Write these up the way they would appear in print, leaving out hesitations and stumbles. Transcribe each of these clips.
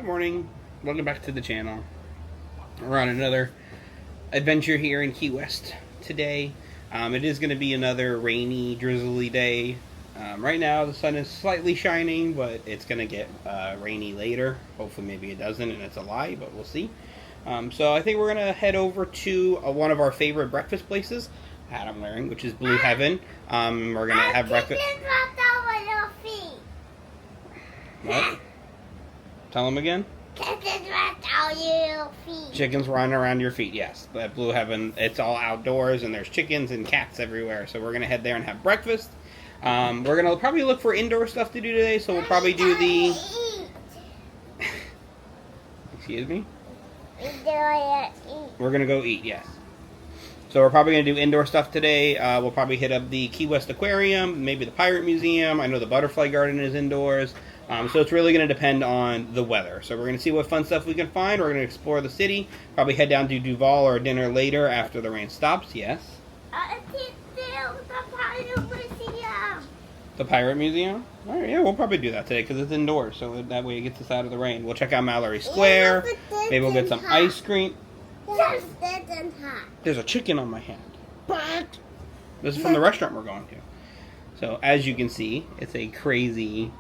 morning. Welcome back to the channel. We're on another adventure here in Key West today. It is going to be another rainy, drizzly day. Right now the sun is slightly shining, but it's going to get rainy later. Hopefully maybe it doesn't and it's a lie, but we'll see. So I think we're going to head over to one of our favorite breakfast places, hat I'm wearing, which is Blue Heven. We're going to have breakfast. What? Tell them again. Chickens running around your feet, yes. But at Blue Heven, it's all outdoors, and there's chickens and cats everywhere. So we're going to head there and have breakfast. We're going to probably look for indoor stuff to do today, so we'll probably do the... Excuse me? We're going to go eat, yes. So we're probably going to do indoor stuff today. We'll probably hit up the Key West Aquarium, maybe the Pirate Museum. I know the Butterfly Garden is indoors. So it's really going to depend on the weather. So we're going to see what fun stuff we can find. We're going to explore the city. Probably head down to Duval or dinner later after the rain stops. Yes? The Pirate Museum? All right, yeah, we'll probably do that today because it's indoors. So that way it gets us out of the rain. We'll check out Mallory Square. Maybe we'll get some ice cream. There's a chicken on my hand. But this is from the restaurant we're going to. So as you can see, it's a crazy...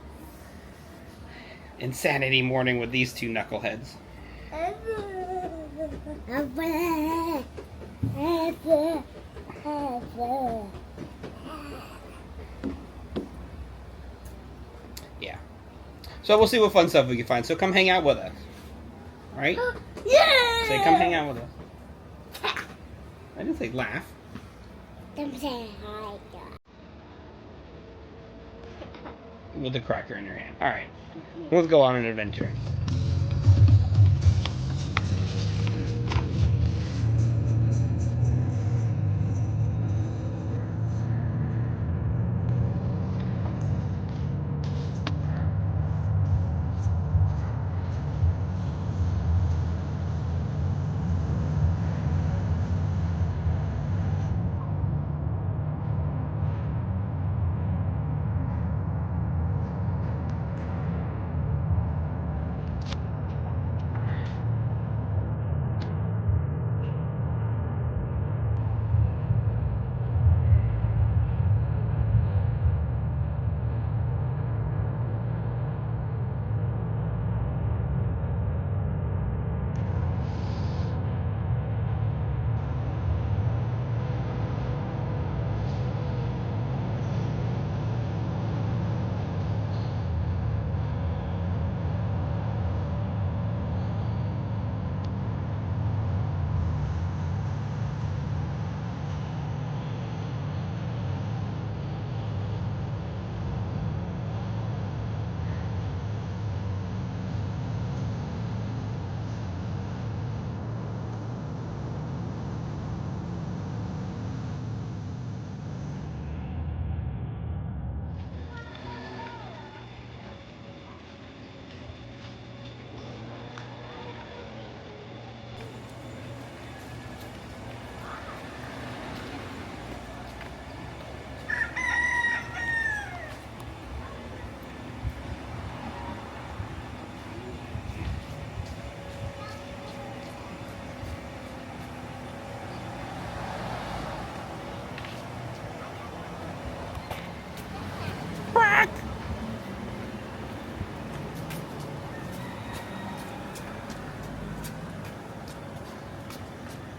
insanity morning with these two knuckleheads. Yeah. So we'll see what fun stuff we can find. So come hang out with us. Alright? Yeah! Say come hang out with us. I didn't say laugh. Come say hi. With a cracker in your hand. Alright. Let's go on an adventure.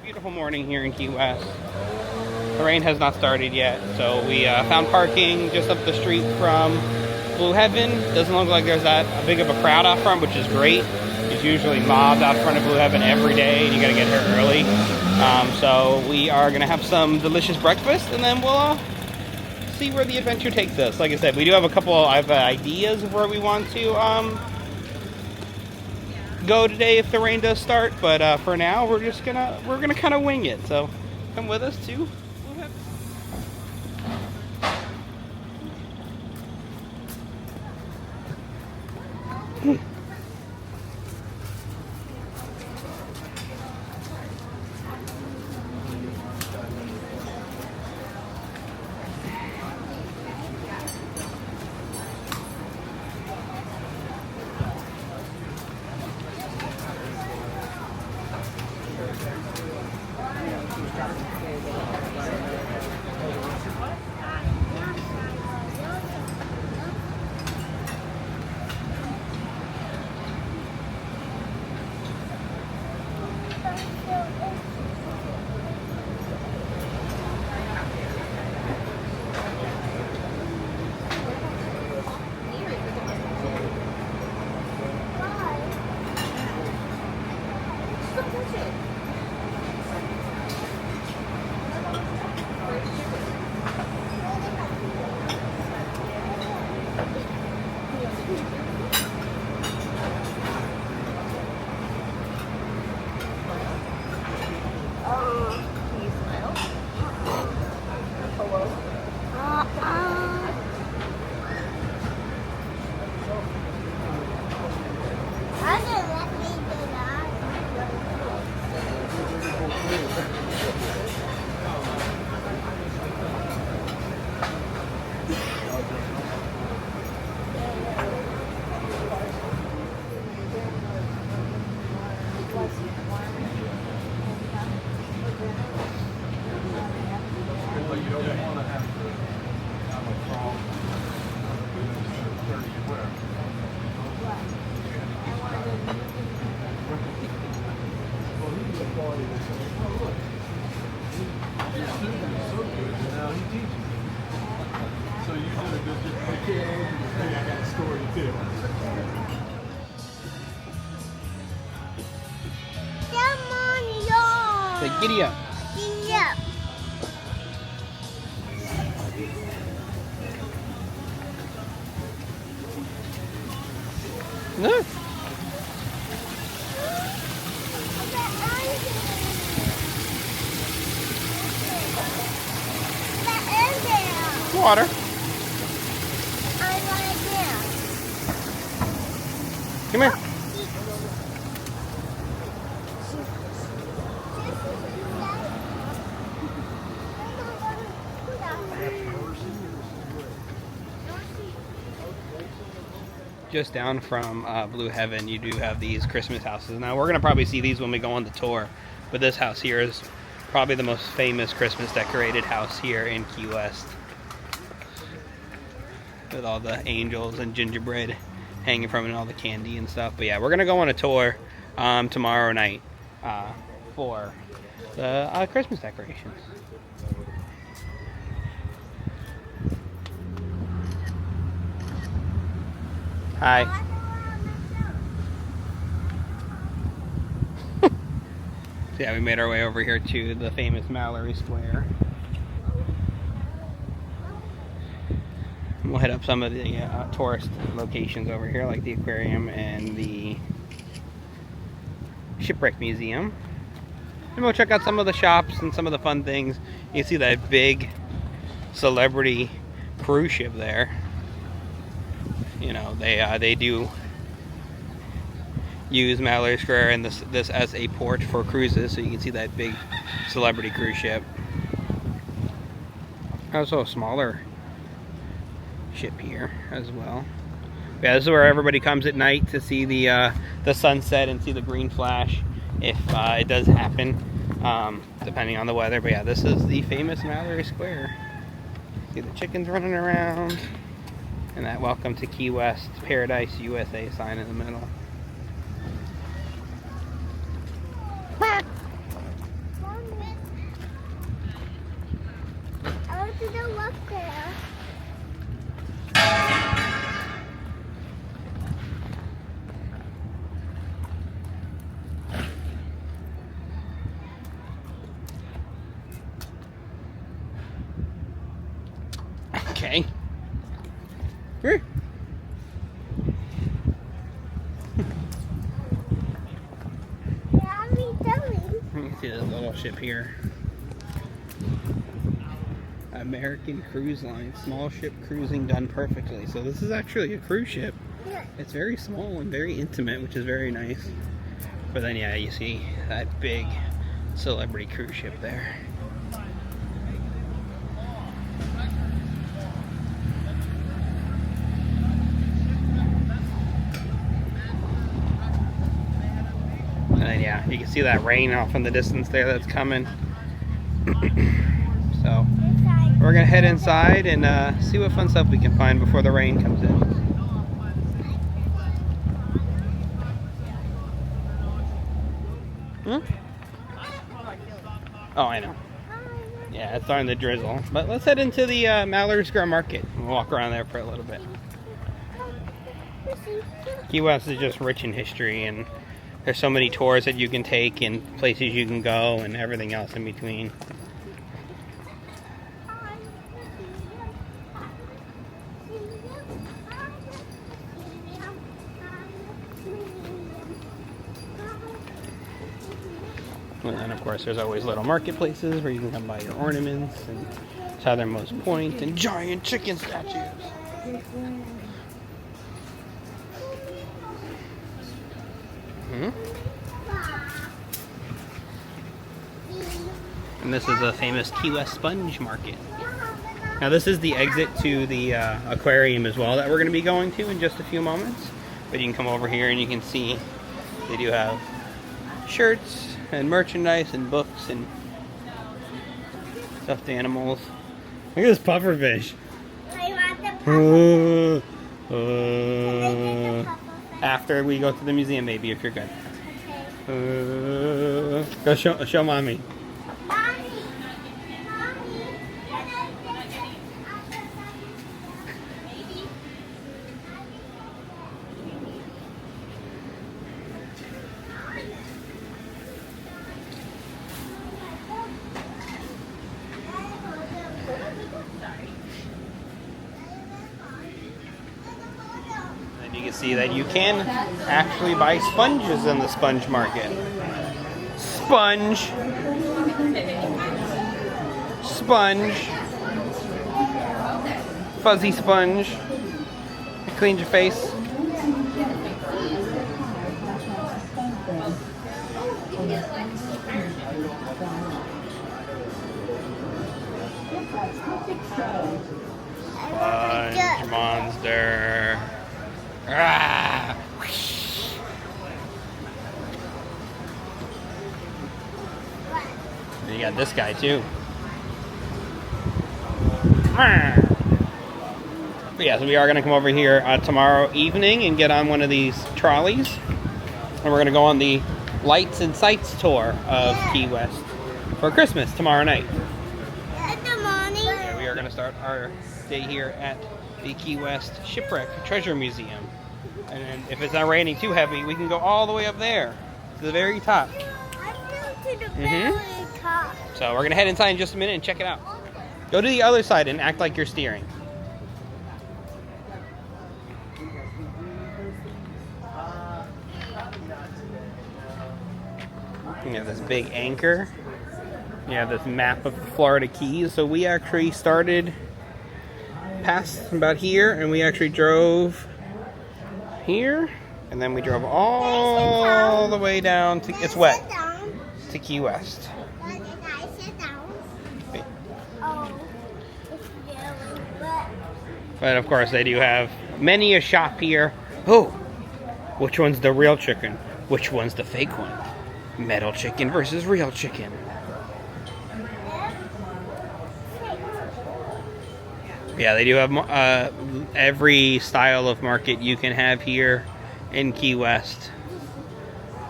Beautiful morning here in Key West. The rain has not started yet, so we found parking just up the street from Blue Heven. Doesn't look like there's that big of a crowd out front, which is great. There's usually mobs out front of Blue Heven every day, and you gotta get here early. So we are gonna have some delicious breakfast, and then we'll see where the adventure takes us. Like I said, we do have a couple of ideas of where we want to go today if the rain does start, but for now we're gonna kind of wing it. So come with us too. Say, giddy up. Yeah. Look. Water. I want to Come here. Just down from Blue Heven, you do have these Christmas houses. Now, we're going to probably see these when we go on the tour, but this house here is probably the most famous Christmas decorated house here in Key West, with all the angels and gingerbread hanging from it and all the candy and stuff. But yeah, we're going to go on a tour tomorrow night for the Christmas decorations. Hi. So yeah, we made our way over here to the famous Mallory Square. And we'll hit up some of the tourist locations over here, like the Aquarium and the Shipwreck Museum. And we'll check out some of the shops and some of the fun things. You can see that big celebrity cruise ship there. You know, they do use Mallory Square and this as a port for cruises, so you can see that big celebrity cruise ship. Also a smaller ship here as well. Yeah, this is where everybody comes at night to see the sunset and see the green flash, if it does happen, depending on the weather. But yeah, this is the famous Mallory Square. See the chickens running around. And that Welcome to Key West, Paradise USA sign in the middle. I want to go up there. Okay. Here. You can see this little ship here. American Cruise Line, small ship cruising done perfectly. So this is actually a cruise ship. It's very small and very intimate, which is very nice. But then yeah, you see that big celebrity cruise ship there. And then, yeah, you can see that rain off in the distance there that's coming. So we're gonna head inside and see what fun stuff we can find before the rain comes in. Hmm? Oh, I know. Yeah, it's starting to drizzle. But let's head into the Mallory Square Market. We'll walk around there for a little bit. Key West is just rich in history, and there's so many tours that you can take and places you can go and everything else in between. And then, of course, there's always little marketplaces where you can come buy your ornaments and Southernmost Point and giant chicken statues. And this is a famous Key West sponge market. Now this is the exit to the aquarium as well that we're going to be going to in just a few moments. But you can come over here and you can see they do have shirts and merchandise and books and stuffed animals. Look at this pufferfish. I want the pufferfish. After we go to the museum, maybe, if you're good. Okay. Go show mommy. Mommy. And you can see that you can actually buy sponges in the sponge market. Sponge. Sponge. Fuzzy sponge. It cleans your face. Sponge monster. Ah. And you got this guy too. But yeah, so we are going to come over here tomorrow evening and get on one of these trolleys. And we're going to go on the Lights and Sights tour of Key West for Christmas tomorrow night. In the morning. Yeah, we are going to start our day here at the Key West Shipwreck Treasure Museum. And then if it's not raining too heavy, we can go all the way up there to the very top. I flew to the very top. So we're going to head inside in just a minute and check it out. Go to the other side and act like you're steering. You have this big anchor. You have this map of the Florida Keys. So we actually started past about here, and we actually drove here, and then we drove all the way down to, it's wet, to Key West. But of course they do have many a shop here. Oh, which one's the real chicken? Which one's the fake one? Metal chicken versus real chicken. Yeah, they do have every style of market you can have here in Key West,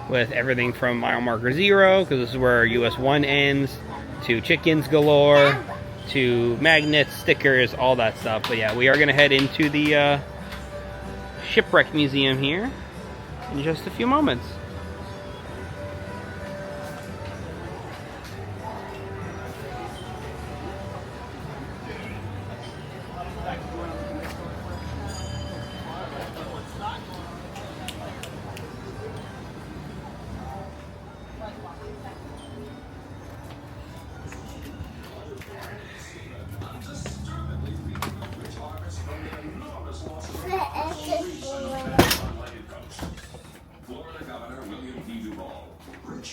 with everything from mile marker 0, because this is where US 1 ends, to chickens galore, to magnets, stickers, all that stuff. But yeah, we are going to head into the Shipwreck Museum here in just a few moments.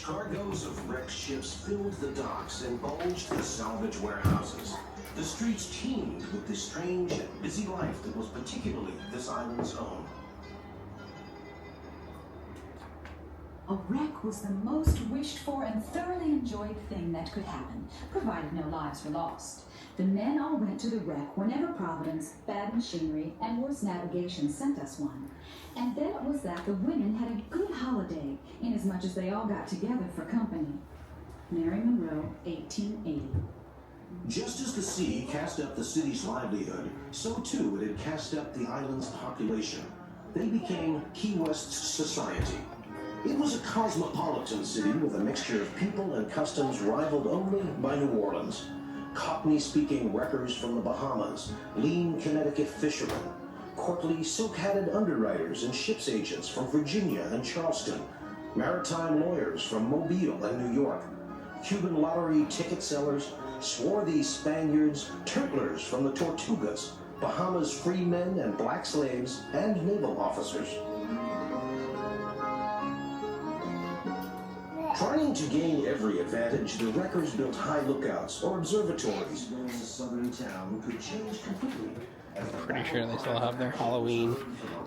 Cargoes of wrecked ships filled the docks and bulged the salvage warehouses. The streets teemed with the strange and busy life that was particularly this island's own. A wreck was the most wished for and thoroughly enjoyed thing that could happen, provided no lives were lost. The men all went to the wreck whenever Providence, bad machinery, and worse navigation sent us one. And then it was that the women had a good holiday, inasmuch as they all got together for company. Mary Monroe, 1880. Just as the sea cast up the city's livelihood, so too it had cast up the island's population. They became Key West's society. It was a cosmopolitan city with a mixture of people and customs rivaled only by New Orleans. Cockney-speaking wreckers from the Bahamas, lean Connecticut fishermen, courtly silk-hatted underwriters and ships agents from Virginia and Charleston, maritime lawyers from Mobile and New York, Cuban lottery ticket sellers, swarthy Spaniards, turtlers from the Tortugas, Bahamas free men and black slaves, and naval officers. Trying to gain every advantage, the wreckers built high lookouts or observatories. The southern town could change completely. Pretty sure they still have their Halloween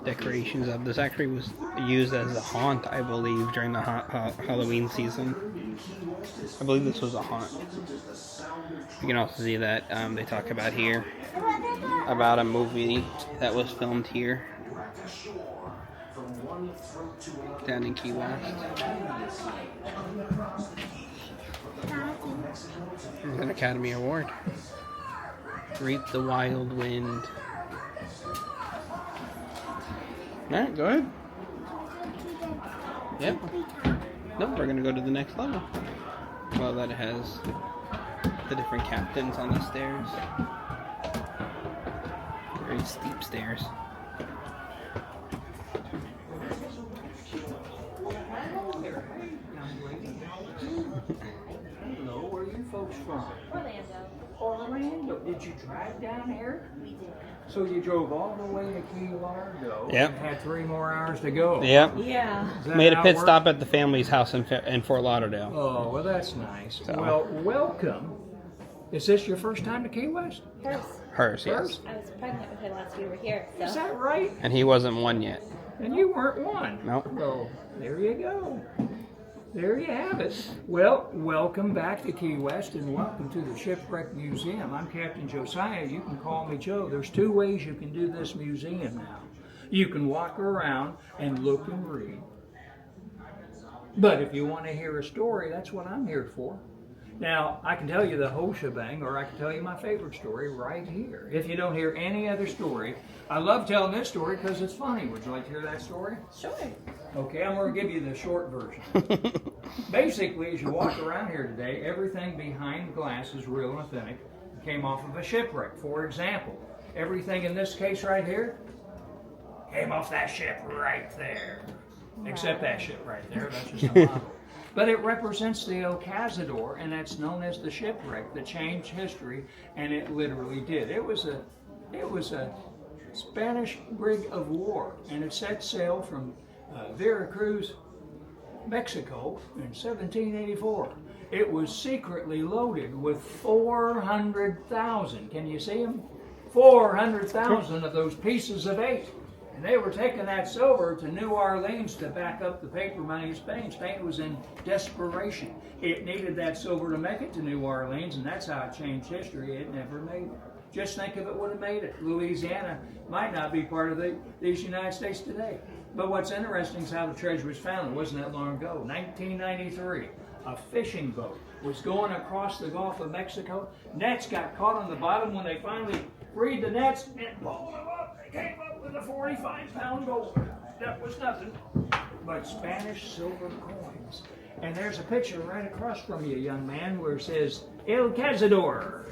decorations up. This actually was used as a haunt, I believe, during the Halloween season. I believe this was a haunt. You can also see that they talk about here about a movie that was filmed here down in Key West. There's an Academy Award. Reap the Wild Wind. Alright, go ahead. Yep. No, we're gonna go to the next level. Well, that has the different captains on the stairs. Very steep stairs. Hello, where are you folks from? Orlando. Did you drive down here? We did. So you drove all the way to Key Largo. Yep. And had 3 more hours to go. Yep. Yeah. Is that Made a how it pit works? stop at the family's house in Fort Lauderdale. Oh, well, that's nice. So- Well, welcome. Is this your first time to Key West? Hers. Hers, yes. Hers? I was pregnant with her last we were here. Is So. that right? And he wasn't one yet. And you weren't one. Nope. So there you go. There you have it. Well, welcome back to Key West and welcome to the Shipwreck Museum. I'm Captain Josiah. You can call me Joe. There's 2 ways you can do this museum now. You can walk around and look and read. But if you want to hear a story, that's what I'm here for. Now, I can tell you the whole shebang, or I can tell you my favorite story right here. If you don't hear any other story, I love telling this story because it's funny. Would you like to hear that story? Sure. Okay, I'm going to give you the short version. Basically, as you walk around here today, everything behind the glass is real and authentic. It came off of a shipwreck. For example, everything in this case right here came off that ship right there. Except that ship right there. That's just a model. But it represents the El Cazador, and that's known as the shipwreck that changed history, and it literally did. It was a Spanish brig of war, and it set sail from Veracruz, Mexico in 1784. It was secretly loaded with 400,000. Can you see them? 400,000 of those pieces of 8. And they were taking that silver to New Orleans to back up the paper money of Spain. Spain was in desperation. It needed that silver to make it to New Orleans, and that's how it changed history. It never made it. Just think if it would have made it. Louisiana might not be part of these United States today. But what's interesting is how the treasure was found. It wasn't that long ago. 1993, a fishing boat was going across the Gulf of Mexico. Nets got caught on the bottom. When they finally freed the nets and pulled them up, they came up with a 45-pound gold. That was nothing but Spanish silver coins. And there's a picture right across from you, young man, where it says El Cazador.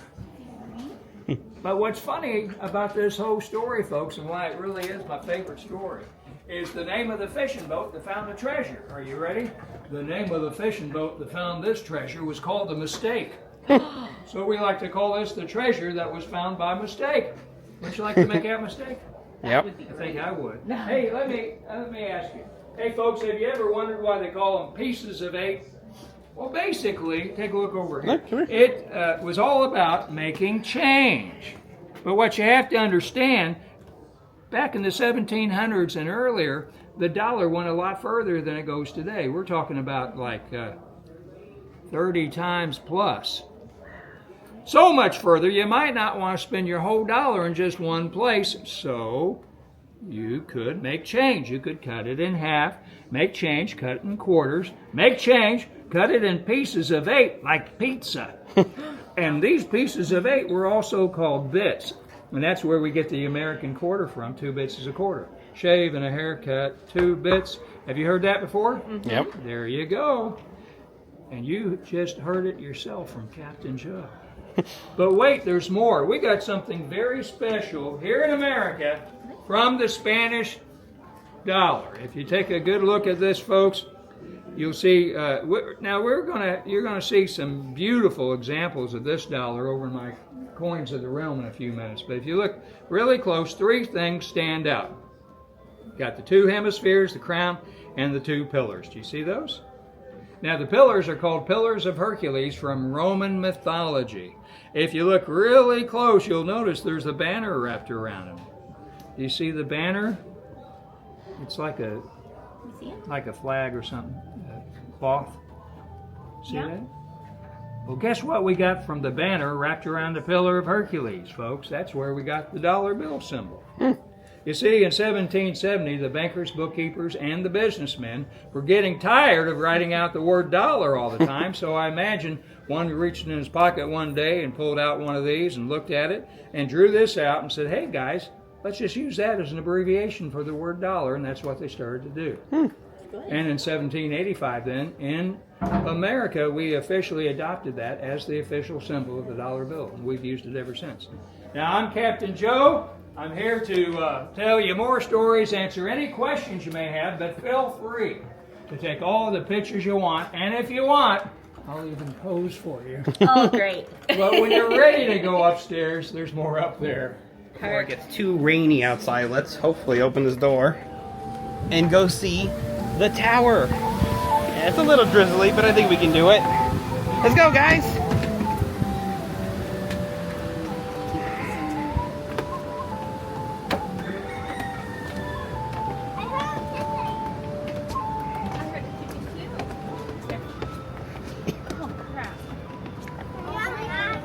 But what's funny about this whole story, folks, and why it really is my favorite story, is the name of the fishing boat that found the treasure. Are you ready? The name of the fishing boat that found this treasure was called the Mistake. So we like to call this the treasure that was found by mistake. Would you like to make that mistake? Yep. I think I would. Hey, let me ask you. Hey, folks, have you ever wondered why they call them pieces of 8? Well, basically, take a look over here. Look, come here. It was all about making change. But what you have to understand, back in the 1700s and earlier, the dollar went a lot further than it goes today. We're talking about like 30 times plus. So much further, you might not want to spend your whole dollar in just one place. So you could make change. You could cut it in half, make change, cut it in quarters, make change, cut it in pieces of 8 like pizza. And these pieces of 8 were also called bits. And that's where we get the American quarter from. 2 bits is a quarter. Shave and a haircut, 2 bits. Have you heard that before? Mm-hmm. Yep. There you go. And you just heard it yourself from Captain Joe. But wait, there's more. We got something very special here in America from the Spanish dollar. If you take a good look at this, folks, you'll see. You're gonna see some beautiful examples of this dollar over in my coins of the realm in a few minutes. But if you look really close, 3 things stand out. Got the 2 hemispheres, the crown, and the 2 pillars. Do you see those? Now the pillars are called Pillars of Hercules from Roman mythology. If you look really close, you'll notice there's a banner wrapped around them. Do you see the banner? It's like a flag or something, cloth. See that? Well, guess what we got from the banner wrapped around the Pillar of Hercules, folks? That's where we got the dollar bill symbol. You see, in 1770, the bankers, bookkeepers, and the businessmen were getting tired of writing out the word dollar all the time, so I imagine one reached in his pocket one day and pulled out one of these and looked at it and drew this out and said, hey guys, let's just use that as an abbreviation for the word dollar, and that's what they started to do. And in 1785 then, in America, we officially adopted that as the official symbol of the dollar bill, and we've used it ever since. Now, I'm Captain Joe. I'm here to tell you more stories, answer any questions you may have, but feel free to take all the pictures you want, and if you want, I'll even pose for you. Oh, great. But when you're ready to go upstairs, there's more up there. Before it gets too rainy outside, let's hopefully open this door and go see the tower. Yeah, it's a little drizzly, but I think we can do it. Let's go, guys.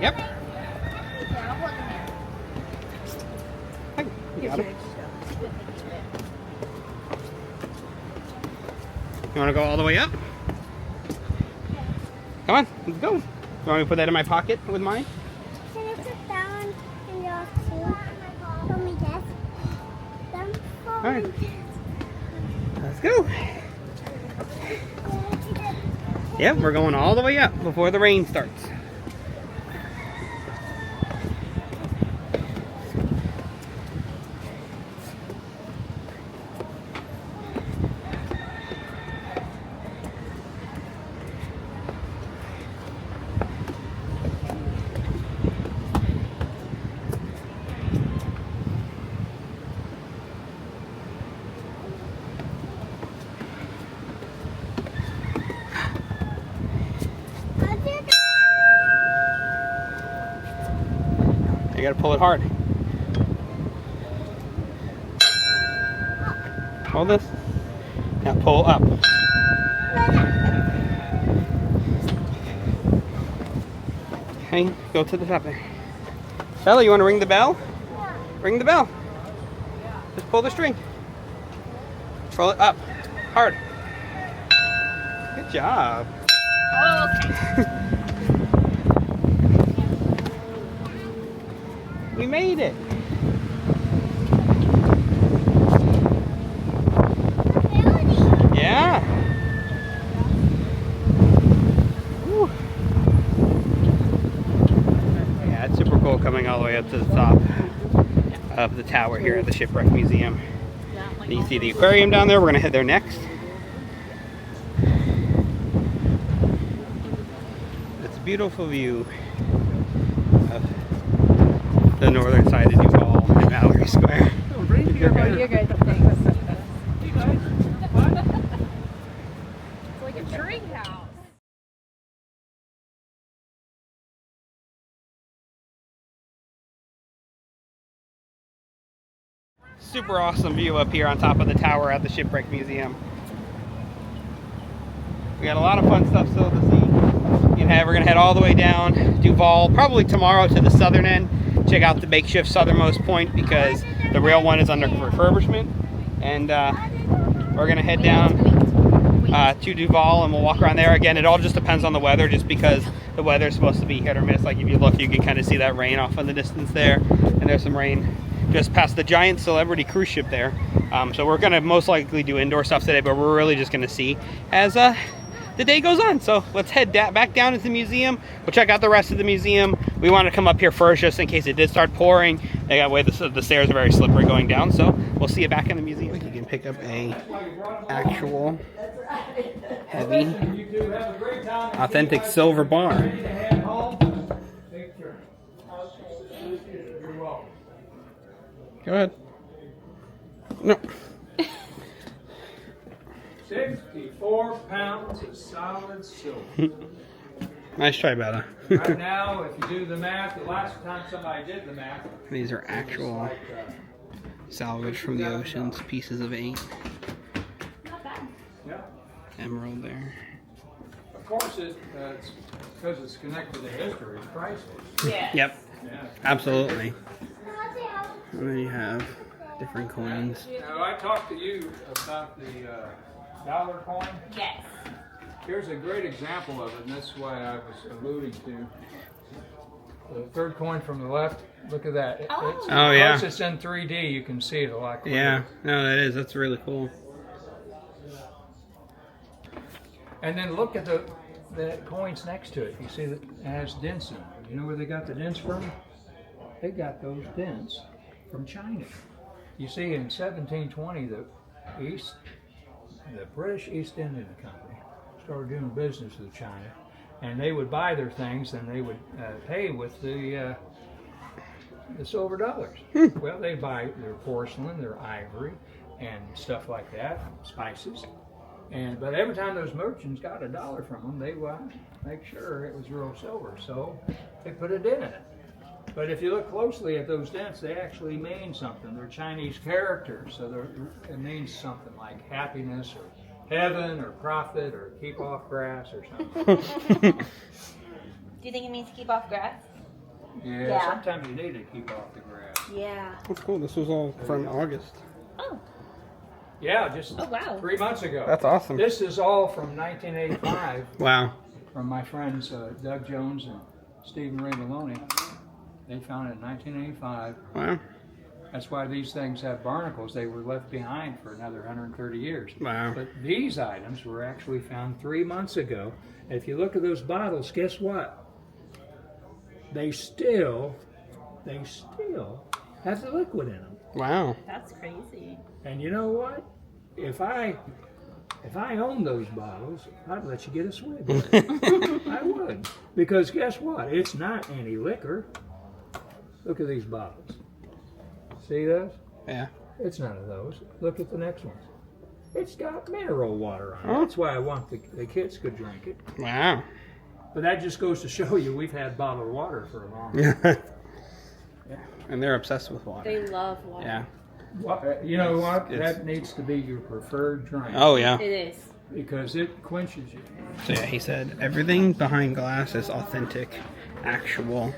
Yep. You got it. You want to go all the way up? Come on, let's go. You want me to put that in my pocket with mine? Can you put that one in yours too? For me, yes. Then for All right. me, Let's go. Yep, we're going all the way up before the rain starts. You gotta pull it hard. Hold this. Now pull up. Okay, go to the top there. Bella, you wanna ring the bell? yeah. Ring the bell. Just pull the string. Pull it up. Hard. Good job. Oh, okay. We made it. Yeah. Whew. Yeah, it's super cool coming all the way up to the top of the tower here at the Shipwreck Museum. And you can see the aquarium down there. We're gonna head there next. It's a beautiful view of the northern side of New Hall and Mallory Square. You guys think? It's like a tree house. super awesome view up here on top of the tower at the Shipwreck Museum. We got a lot of fun stuff still to see. We're gonna head all the way down Duval, probably tomorrow, to the southern end. Check out the makeshift southernmost point because the real one is under refurbishment. And we're gonna head down to Duval and we'll walk around there. Again, it all just depends on the weather, just because the weather is supposed to be hit or miss. Like if you look, you can kind of see that rain off in the distance there, and there's some rain just past the giant Celebrity cruise ship there. So we're gonna most likely do indoor stuff today, but we're really just gonna see as the day goes on. So let's head back down to the museum. We'll check out the rest of the museum. We want to come up here first just in case it did start pouring. They got way the stairs are very slippery going down, so we'll see you back in the museum. You can pick up a actual heavy authentic silver bar. Go ahead. No. 64 pounds of solid silver. Nice try, Bella. Right now, if you do the math, the last time somebody did the math, These are actual salvage from the oceans, pieces of 8. Not bad. yeah. Emerald there. Of course, it's because it's connected to history, it's priceless. Yeah. Yep, Yeah. absolutely. And then you have different coins. Now, I talked to you about the dollar coin. Yes. Here's a great example of it, and that's why I was alluding to. The third coin from the left, look at that. Oh. Oh, yeah. Once it's in 3D, you can see it a lot clearer. Yeah, no, that is. That's really cool. And then look at the coins next to it. You see that it has dents in it. You know where they got the dents from? They got those dents from China. You see, in 1720, the British East India Company started doing business with China, and they would buy their things and they would pay with the silver dollars. Well, they buy their porcelain, their ivory, and stuff like that, spices. But every time those merchants got $1 from them, they would make sure it was real silver, so they put a dent in it. But if you look closely at those dents, they actually mean something. They're Chinese characters, so it means something like happiness or heaven or profit or keep off grass or something. Do you think it means to keep off grass? Yeah, sometimes you need to keep off the grass. Yeah. That's cool. This was all from August. Oh. Yeah, just Oh, wow. 3 months ago. That's awesome. This is all from 1985 Wow. from my friends Doug Jones and Stephen Ray Maloney. They found it in 1985. Wow. That's why these things have barnacles. They were left behind for another 130 years. Wow. But these items were actually found 3 months ago. And if you look at those bottles, guess what? They still have the liquid in them. Wow. That's crazy. And you know what? If I owned those bottles, I'd let you get a swig. I would. Because guess what? It's not any liquor. Look at these bottles. See those? Yeah. It's none of those. Look at the next ones. It's got mineral water on it. Oh. That's why I want the kids could drink it. Wow. But that just goes to show you we've had bottled water for a long time. Yeah. And they're obsessed with water. They love water. Yeah. You know what? It's- That needs to be your preferred drink. Oh, yeah. It is. Because it quenches you. So yeah, he said everything behind glass is authentic, actual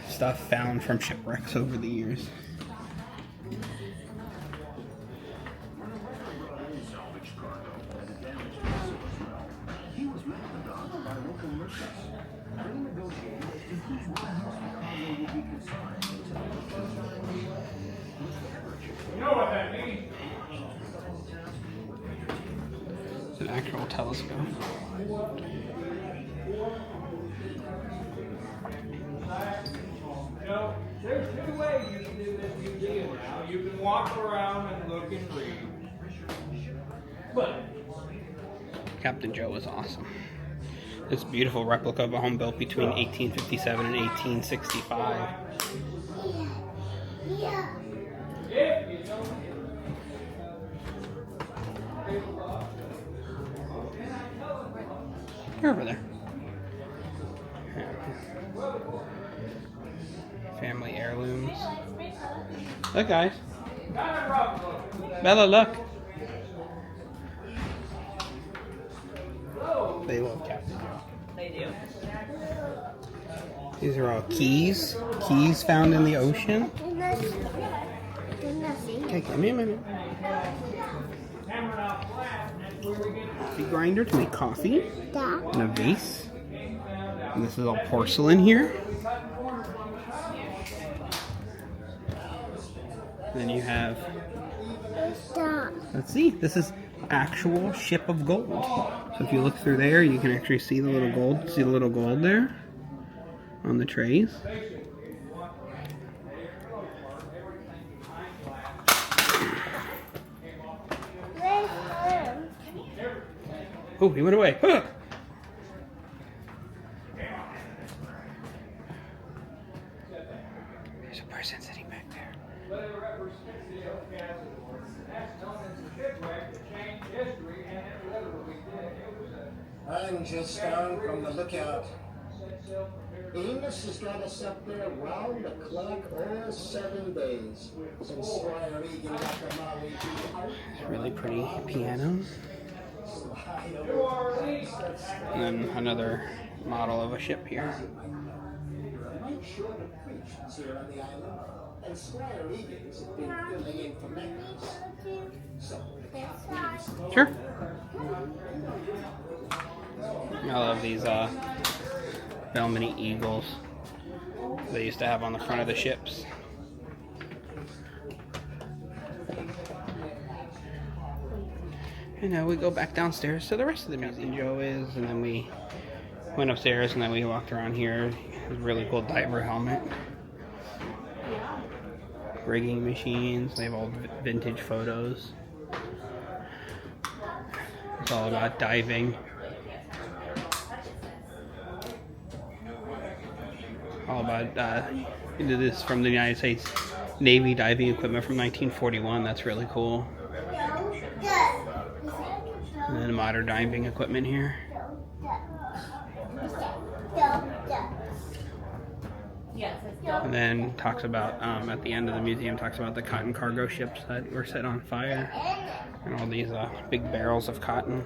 stuff found from shipwrecks over the years. You know what that means? It's an actual telescope. You know, there's two ways you can do this museum now. You can walk around and look and read. But Captain Joe was awesome. This beautiful replica of a home built between 1857 and 1865. Yeah. if you don't You're over there. Family heirlooms. Look, guys. Bella, look. They love Captain Joe. They do. These are all keys. Keys found in the ocean. Okay, give me a minute. Coffee grinder to make coffee. And a vase. And this is all porcelain here. Then you have, let's see, this is actual ship of gold. So if you look through there, you can actually see the little gold. See the little gold there on the trays. Oh, he went away. Huh. There's a person sitting back there. I'm just down from the lookout. Amos has got us up there round the clock all 7 days since Squire Egan got the Mallory Square. Really pretty piano. And then another model of a ship here. I'm sure the preachers here on the island, and Squire Egan's have been filling in for Magnus. So, Sure. I love these velvety eagles they used to have on the front of the ships. And now we go back downstairs to the rest of the museum. Joe is, and then we went upstairs, and then we walked around here. A really cool diver helmet. Rigging machines. They have old vintage photos. It's all about diving. All about this is from the United States Navy diving equipment from 1941. That's really cool. And then modern diving equipment here. And then talks about at the end of the museum talks about the cotton cargo ships that were set on fire and all these big barrels of cotton.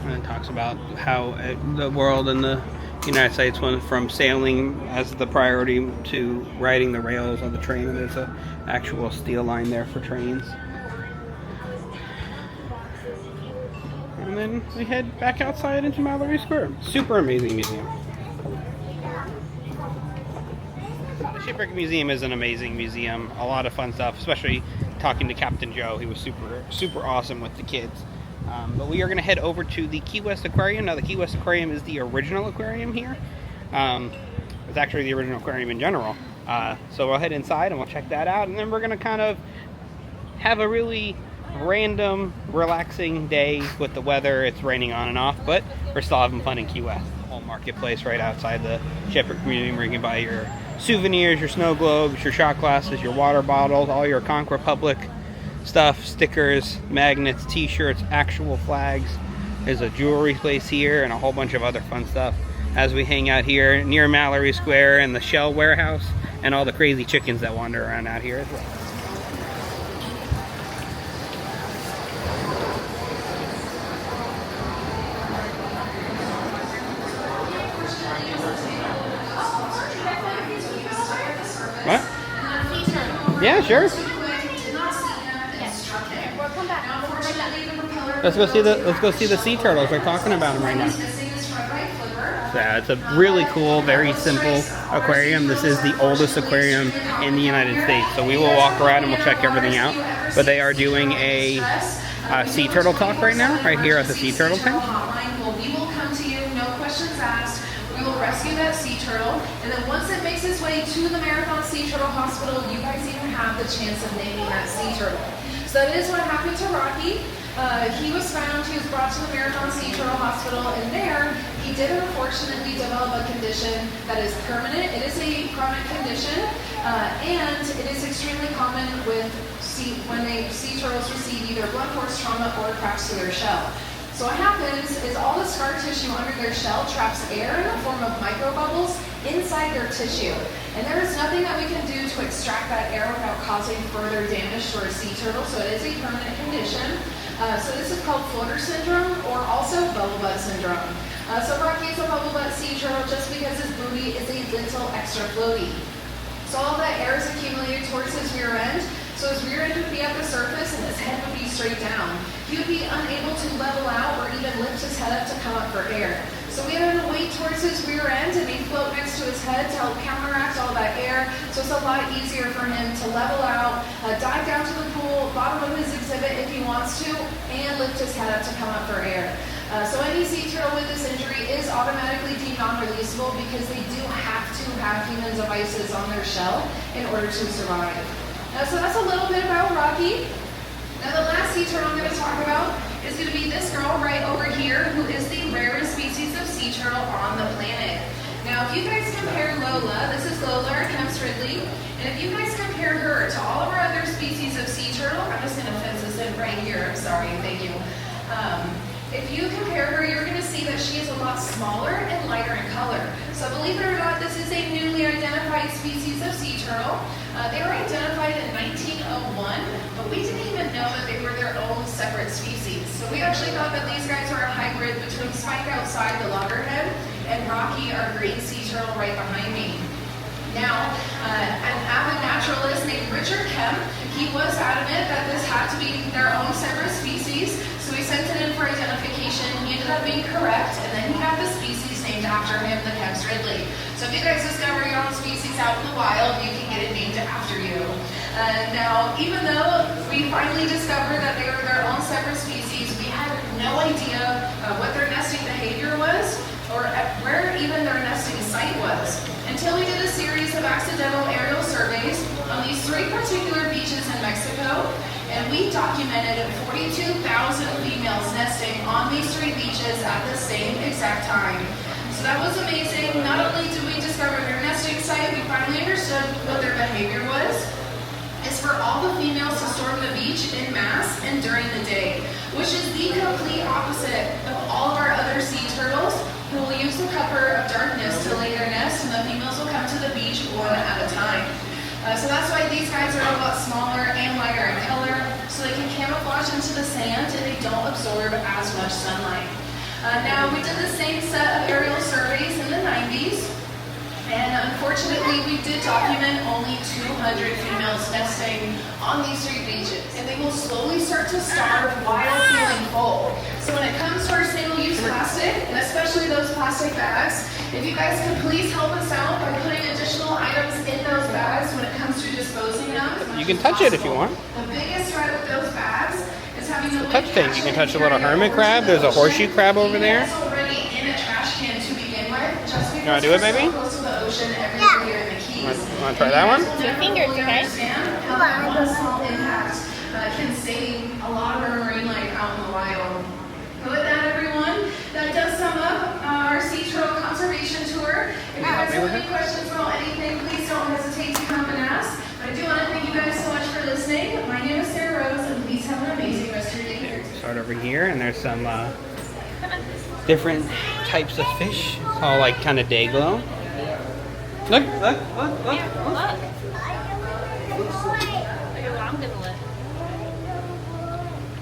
And it talks about how the world and the United States went from sailing as the priority to riding the rails of the train. And there's an actual steel line there for trains. And then we head back outside into Mallory Square. Super amazing museum. The Shipwreck Museum is an amazing museum. A lot of fun stuff, especially talking to Captain Joe. He was super awesome with the kids. But we are going to head over to the Key West Aquarium. Now, the Key West Aquarium is the original aquarium here. It's actually the original aquarium in general. So we'll head inside and we'll check that out. And then we're going to kind of have a really random, relaxing day with the weather. It's raining on and off, but we're still having fun in Key West. The whole marketplace right outside the Shipwreck Museum where you can buy your souvenirs, your snow globes, your shot glasses, your water bottles, all your Conch Republic stuff, stickers, magnets, t-shirts, actual flags. There's a jewelry place here and a whole bunch of other fun stuff as we hang out here near Mallory Square and the shell warehouse and all the crazy chickens that wander around out here as well. What? Yeah, sure. Let's go see the sea turtles. They're talking about them right now. Yeah, it's a really cool, very simple aquarium. This is the oldest aquarium in the United States. So we will walk around and we'll check everything out. But they are doing a sea turtle talk right now, right here at the sea turtle tank. We will come to you, no questions asked. We will rescue that sea turtle, and then once it makes its way to the Marathon Sea Turtle Hospital, you guys even have the chance of naming that sea turtle. So that is what happened to Rocky. He was found, he was brought to the Marathon Sea Turtle Hospital, and there he did unfortunately develop a condition that is permanent. It is a chronic condition, and it is extremely common when sea turtles receive either blunt force trauma or cracks to their shell. So what happens is all the scar tissue under their shell traps air in the form of microbubbles inside their tissue. And there is nothing that we can do to extract that air without causing further damage to our sea turtle, so it is a permanent condition. So this is called floater syndrome, or also bubble butt syndrome. So Rocky is a bubble butt sea turtle just because his booty is a little extra floaty. So all that air is accumulated towards his rear end. So his rear end would be at the surface and his head would be straight down. He would be unable to level out or even lift his head up to come up for air. So we had to weight towards his rear end and we float next to his head to help counteract all that air. So it's a lot easier for him to level out, dive down to the pool, bottom of his exhibit if he wants to, and lift his head up to come up for air. So any sea turtle with this injury is automatically deemed non-releasable because they do have to have human devices on their shell in order to survive. So that's a little bit about Rocky. Now the last sea turtle I'm going to talk about is going to be this girl right over here, who is the rarest species of sea turtle on the planet. Now if you guys compare Lola, this is Lola or Kemp's Ridley, and if you guys compare her to all of our other species of sea turtle, I'm just going to fence this in right here, I'm sorry, thank you. If you compare her, you're going to see that she is a lot smaller and lighter in color. So believe it or not, this is a newly identified species of sea turtle. They were identified in 1901, but we didn't even know that they were their own separate species. So we actually thought that these guys were a hybrid between Spike outside the loggerhead and Rocky, our green sea turtle right behind me. Now, an avid naturalist named Richard Kemp, he was adamant that this had to be their own separate species, so he sent it in for identification. He ended up being correct, and then he had the species named after him, the Kemp's Ridley. So if you guys discover your own species out in the wild, you can get it named after you. Now, even though we finally discovered that they were their own separate species, we had no idea what their nesting behavior was, or where even their nesting site was, until we did a series of accidental aerial surveys on these 3 particular beaches in Mexico, and we documented 42,000 females nesting on these 3 beaches at the same exact time. So that was amazing. Not only did we discover their nesting site, we finally understood what their behavior was. It's for all the females to storm the beach in mass and during the day, which is the complete opposite of all of our other sea turtles, who will use the cover of darkness to lay their nest, and the females will come to the beach one at a time. So that's why these guys are a lot smaller and lighter in color, so they can camouflage into the sand and they don't absorb as much sunlight. Now, we did the same set of aerial surveys in the 90s, and unfortunately we did document only 200 females nesting on these 3 beaches, and they will slowly start to starve while feeling full. So when it comes to our single-use plastic, and especially those plastic bags, if you guys could please help us out by putting additional items in those bags when it comes to disposing them. You can touch it if you want. The biggest threat with those bags is having a Touch things. You can touch a little hermit crab. There's a horseshoe crab over there. It's already in a trash can to begin with, just because You want to do it, baby? we're so close to the ocean every year in the Keys. Want to try that one? Two fingers, okay? How that one small impact can save a lot of our marine life out in the wild. But with that, everyone, that does sum up our sea turtle conservation tour. If you guys have any questions about anything, please don't hesitate to come and ask. But I do want to thank you guys so much for listening. My name is Sarah Rose, and please have an amazing rest of your day here. Start over here, and there's some different types of fish. It's all like kind of day glow. Look. Okay, well, I'm gonna look.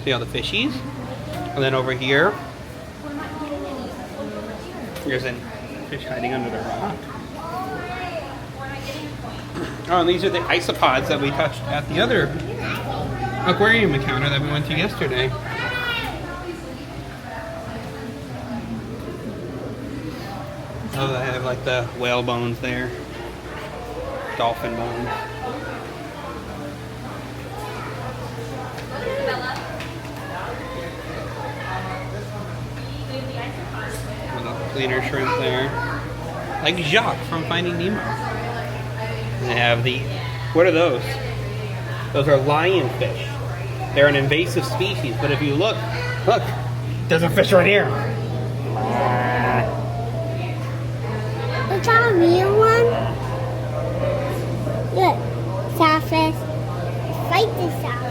See all the fishies? And then over here, there's a fish hiding under the rock. Oh, and these are the isopods that we touched at the other aquarium encounter that we went to yesterday. Oh, they have like the whale bones there, dolphin bones. Cleaner shrimp there. Like Jacques from Finding Nemo. And they have the... What are those? Those are lionfish. They're an invasive species, but if you look, there's a fish right here. real one? Look, starfish. Fight the starfish.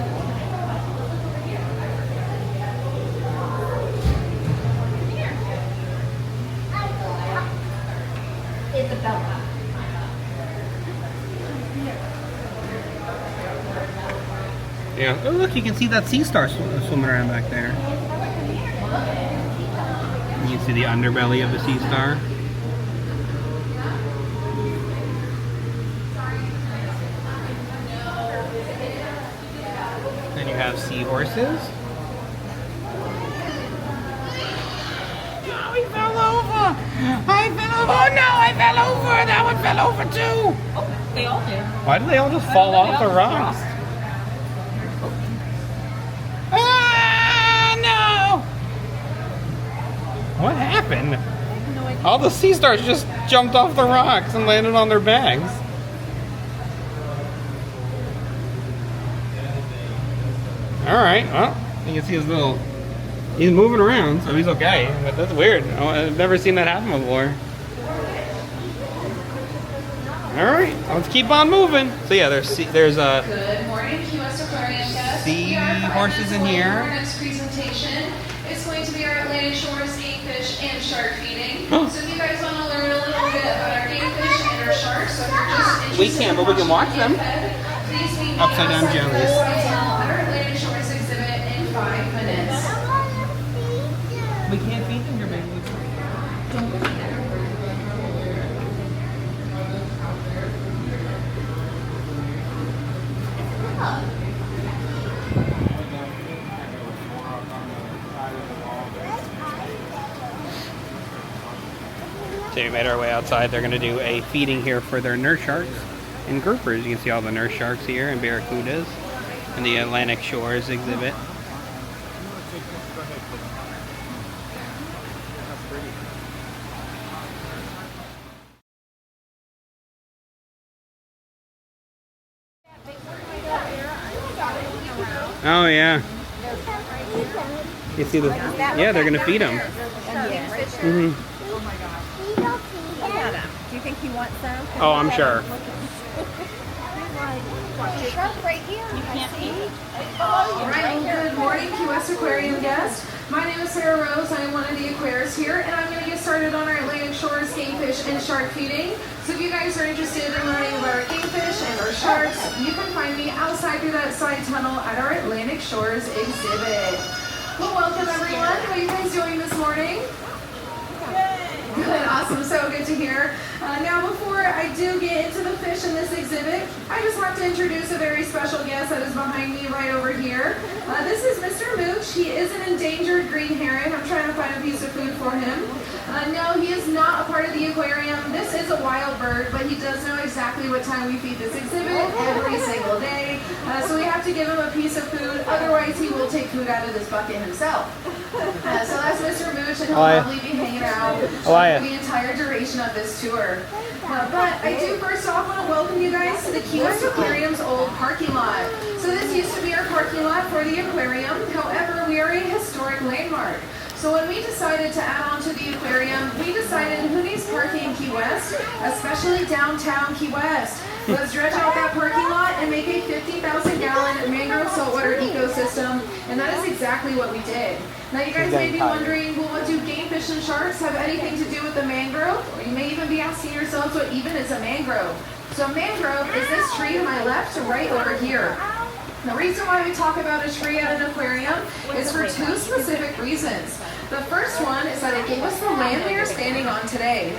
Isabella. Yeah. Oh, look, you can see that sea star swimming around back there. You can see the underbelly of the sea star. Then you have seahorses. Oh, he fell over! I fell over! Oh no, I fell over! That one fell over too! Oh, they all did. Why do they all just fall off the rocks? Ah, no! What happened? All the sea stars just jumped off the rocks and landed on their bags. Alright, well, you can see his little... He's moving around, so he's okay. But that's weird. I've never seen that happen before. Alright, let's keep on moving. So yeah, there's Good morning, Key West Aquarium guests. sea We are horses in our here. next presentation is going to be our Atlantic Shores game fish and shark feeding. So if you guys want to learn a little bit about our game fish and our sharks, so if you're just interested We can, but we can watch them. Please meet me Upside down outside jellies. the hotel at our Atlantic Shores exhibit in 5 minutes. We can't feed them your baby. So we made our way outside. They're going to do a feeding here for their nurse sharks and groupers. You can see all the nurse sharks here and barracudas in the Atlantic Shores exhibit. Oh yeah. You see the? Yeah, they're gonna feed them. Mm-hmm. Do you think he wants some? Oh, I'm sure. Shark right here. You can't see. All right, well, good morning, Key West Aquarium guests. My name is Sarah Rose. I am one of the aquarists here, and I'm going to get started on our Atlantic Shores game fish and shark feeding. So if you guys are interested in learning about our game fish and our sharks, you can find me outside through that side tunnel at our Atlantic Shores exhibit. Well, welcome everyone. How are you guys doing this morning? Good, awesome, so good to hear. Now before I do get into the fish in this exhibit, I just have to introduce a very special guest that is behind me right over here. This is Mr. Mooch. He is an endangered green heron. I'm trying to find a piece of food for him. No, he is not a part of the aquarium. This is a wild bird, but he does know exactly what time we feed this exhibit every single day. So we have to give him a piece of food, otherwise he will take food out of this bucket himself. So that's Mr. Mooch, and he'll probably be hanging out the entire duration of this tour. But I do first off want to welcome you guys to the Key West Aquarium's old parking lot. So this used to be our parking lot for the aquarium. However, we are a historic landmark. So when we decided to add on to the aquarium, we decided who needs parking in Key West, especially downtown Key West. Let's dredge out that parking lot and make a 50,000-gallon mangrove saltwater ecosystem, and that is exactly what we did. Now you guys may be wondering, well, what do game fish and sharks have anything to do with the mangrove? Or you may even be asking yourselves, what even is a mangrove? So a mangrove is this tree to my left, right over here. The reason why we talk about a tree at an aquarium is for 2 specific reasons. The first one is that it gave us the land we are standing on today.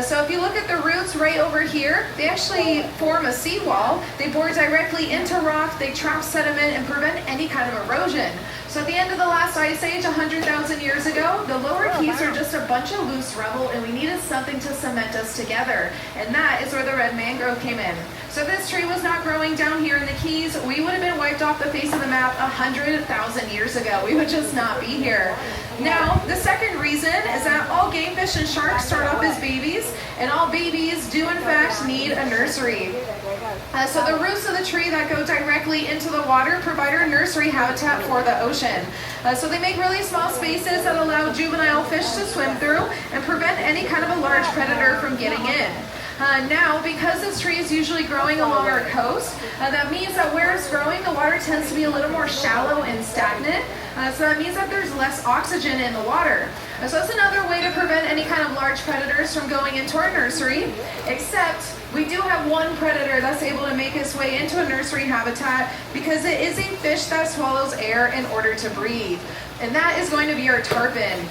So if you look at the roots right over here, they actually form a seawall. They bore directly into rock, they trap sediment and prevent any kind of erosion. So at the end of the last ice age, 100,000 years ago, the lower keys are just a bunch of loose rubble, and we needed something to cement us together. And that is where the red mangrove came in. So if this tree was not growing down here in the Keys, we would have been wiped off the face of the map 100,000 years ago. We would just not be here. Now, the second reason is that all game fish and sharks start off as babies, and all babies do in fact need a nursery. So the roots of the tree that go directly into the water provide our nursery habitat for the ocean. So they make really small spaces that allow juvenile fish to swim through and prevent any kind of a large predator from getting in. Now, because this tree is usually growing along our coast, that means that where it's growing, the water tends to be a little more shallow and stagnant. So that means that there's less oxygen in the water. So that's another way to prevent any kind of large predators from going into our nursery, except we do have one predator that's able to make its way into a nursery habitat because it is a fish that swallows air in order to breathe. And that is going to be our tarpon.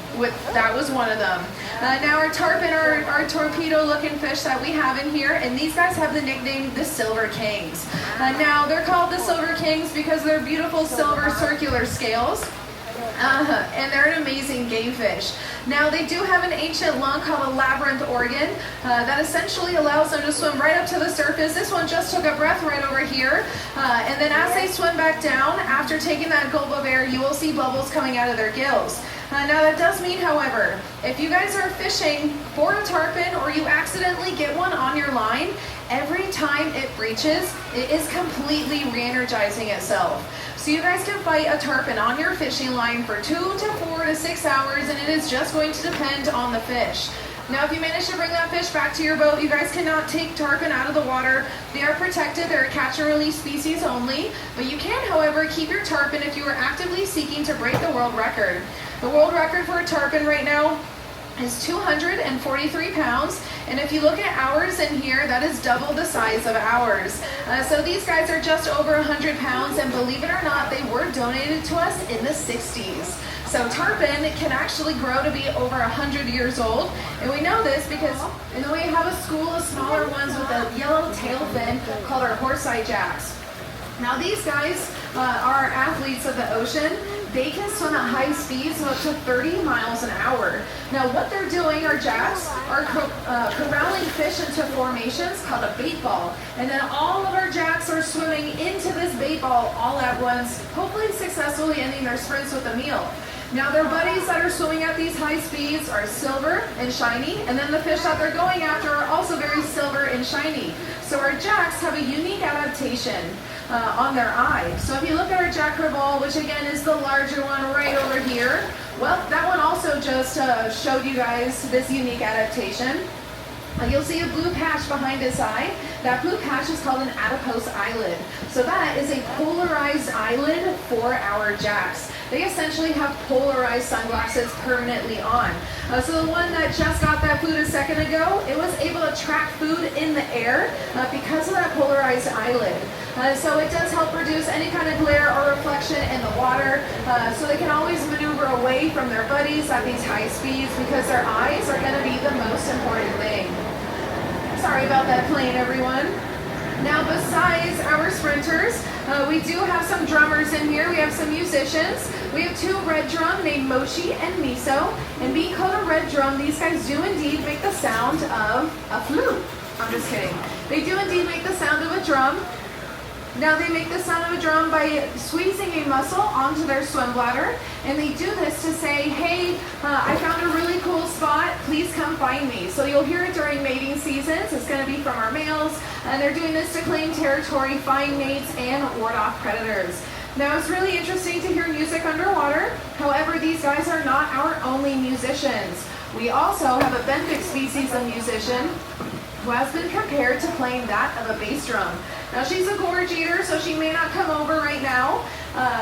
That was one of them. Now our tarpon are our torpedo-looking fish that we have in here, and these guys have the nickname the Silver Kings. Now they're called the Silver Kings because they're beautiful silver circular scales. And they're an amazing game fish. Now they do have an ancient lung called a labyrinth organ that essentially allows them to swim right up to the surface. This one just took a breath right over here. And then as they swim back down, after taking that gulp of air, you will see bubbles coming out of their gills. Now that does mean, however, if you guys are fishing for a tarpon or you accidentally get one on your line, every time it breaches, it is completely re-energizing itself. So you guys can fight a tarpon on your fishing line for 2 to 4 to 6 hours, and it is just going to depend on the fish. Now, if you manage to bring that fish back to your boat, you guys cannot take tarpon out of the water. They are protected. They're a catch and release species only. But you can, however, keep your tarpon if you are actively seeking to break the world record. The world record for a tarpon right now is 243 pounds, and if you look at ours in here, that is double the size of ours. So these guys are just over 100 pounds, and believe it or not, they were donated to us in the 60s. So tarpon can actually grow to be over 100 years old, and we know this because we have a school of smaller ones with a yellow tail fin called our horseye jacks. Now these guys are athletes of the ocean. They can swim at high speeds of up to 30 miles an hour. Now what they're doing, our jacks, are corralling fish into formations called a bait ball. And then all of our jacks are swimming into this bait ball all at once, hopefully successfully ending their sprints with a meal. Now their buddies that are swimming at these high speeds are silver and shiny, and then the fish that they're going after are also very silver and shiny. So our jacks have a unique adaptation on their eye. So if you look at our jack crevalle, which again is the larger one right over here, well, that one also just showed you guys this unique adaptation. You'll see a blue patch behind his eye. That blue patch is called an adipose eyelid. So that is a polarized eyelid for our jacks. They essentially have polarized sunglasses permanently on. So the one that just got that food a second ago, it was able to track food in the air because of that polarized eyelid. So it does help reduce any kind of glare or reflection in the water, so they can always maneuver away from their buddies at these high speeds because their eyes are going to be the most important thing. Sorry about that plane, everyone. Now, besides our sprinters, we do have some drummers in here. We have some musicians. We have 2 red drum named Mochi and Miso. And being called a red drum, these guys do indeed make the sound of a flute. I'm just kidding. They do indeed make the sound of a drum. Now they make the sound of a drum by squeezing a muscle onto their swim bladder, and they do this to say, hey, I found a really cool spot, please come find me. So you'll hear it during mating seasons. It's going to be from our males, and they're doing this to claim territory, find mates, and ward off predators. Now it's really interesting to hear music underwater. However, these guys are not our only musicians. We also have a benthic species of musician who has been compared to playing that of a bass drum. Now she's a gorge eater, so she may not come over right now.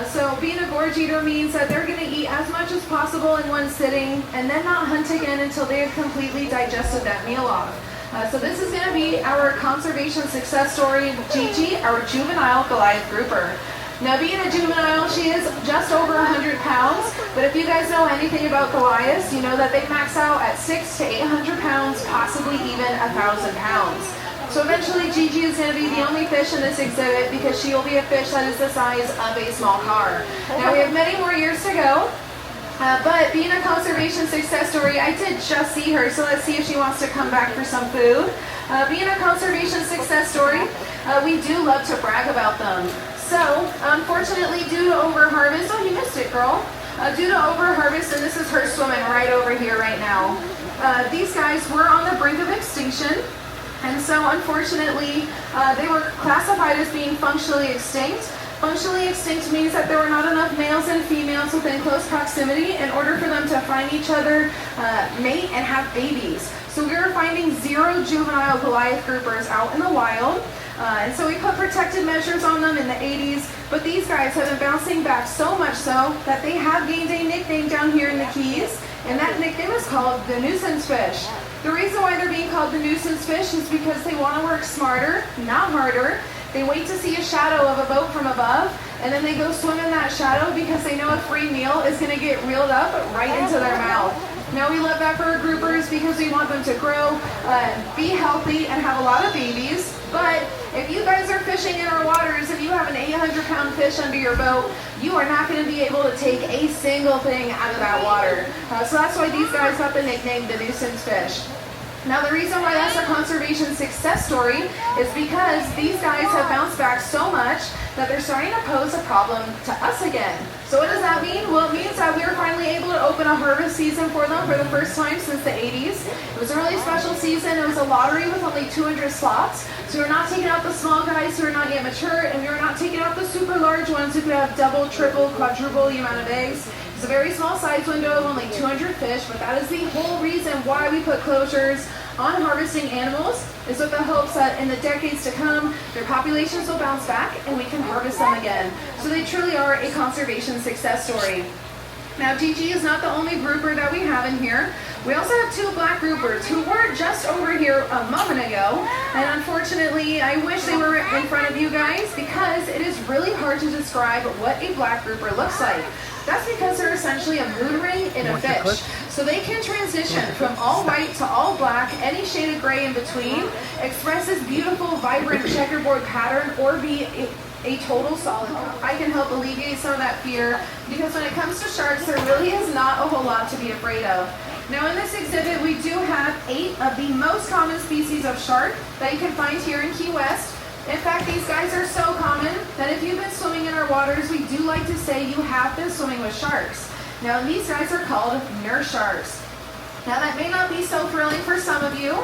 So being a gorge eater means that they're going to eat as much as possible in one sitting and then not hunt again until they have completely digested that meal off. So this is going to be our conservation success story with Gigi, our juvenile Goliath grouper. Now being a juvenile, she is just over 100 pounds, but if you guys know anything about Goliaths, you know that they max out at 600 to 800 pounds, possibly even 1,000 pounds. So eventually Gigi is going to be the only fish in this exhibit because she will be a fish that is the size of a small car. Now we have many more years to go, but being a conservation success story, I did just see her, so let's see if she wants to come back for some food. Being a conservation success story, we do love to brag about them. So, unfortunately, due to overharvest, oh, you missed it, girl. Due to overharvest, and this is her swimming right over here right now, these guys were on the brink of extinction. And so, unfortunately, they were classified as being functionally extinct. Functionally extinct means that there were not enough males and females within close proximity in order for them to find each other, mate, and have babies. So we are finding 0 juvenile Goliath groupers out in the wild. And so we put protective measures on them in the 80s, but these guys have been bouncing back so much so that they have gained a nickname down here in the Keys, and that nickname is called the nuisance fish. The reason why they're being called the nuisance fish is because they want to work smarter, not harder. They wait to see a shadow of a boat from above, and then they go swim in that shadow because they know a free meal is going to get reeled up right into their mouth. Now, we love that for our groupers because we want them to grow, be healthy, and have a lot of babies. But if you guys are fishing in our waters and you have an 800-pound fish under your boat, you are not going to be able to take a single thing out of that water. So that's why these guys got the nickname the nuisance fish. Now, the reason why that's a conservation success story is because these guys have bounced back so much that they're starting to pose a problem to us again. So what does that mean? Well, it means that we were finally able to open a harvest season for them for the first time since the 80s. It was a really special season. It was a lottery with only 200 slots. So we're not taking out the small guys who are not yet mature, and we were not taking out the super large ones who could have double, triple, quadruple the amount of eggs. It's a very small size window of only 200 fish, but that is the whole reason why we put closures on harvesting animals, is with the hopes that in the decades to come, their populations will bounce back and we can harvest them again. So they truly are a conservation success story. Now, GG is not the only grouper that we have in here. We also have 2 black groupers who were just over here a moment ago. And unfortunately, I wish they were in front of you guys because it is really hard to describe what a black grouper looks like. That's because they're essentially a mood ring in a fish. So they can transition from all white to all black, any shade of gray in between, express this beautiful, vibrant checkerboard pattern, or be a total solid. I can help alleviate some of that fear because when it comes to sharks, there really is not a whole lot to be afraid of. Now, in this exhibit, we do have 8 of the most common species of shark that you can find here in Key West. In fact, these guys are so common that if you've been swimming in our waters, we do like to say you have been swimming with sharks. Now, these guys are called nurse sharks. Now, that may not be so thrilling for some of you,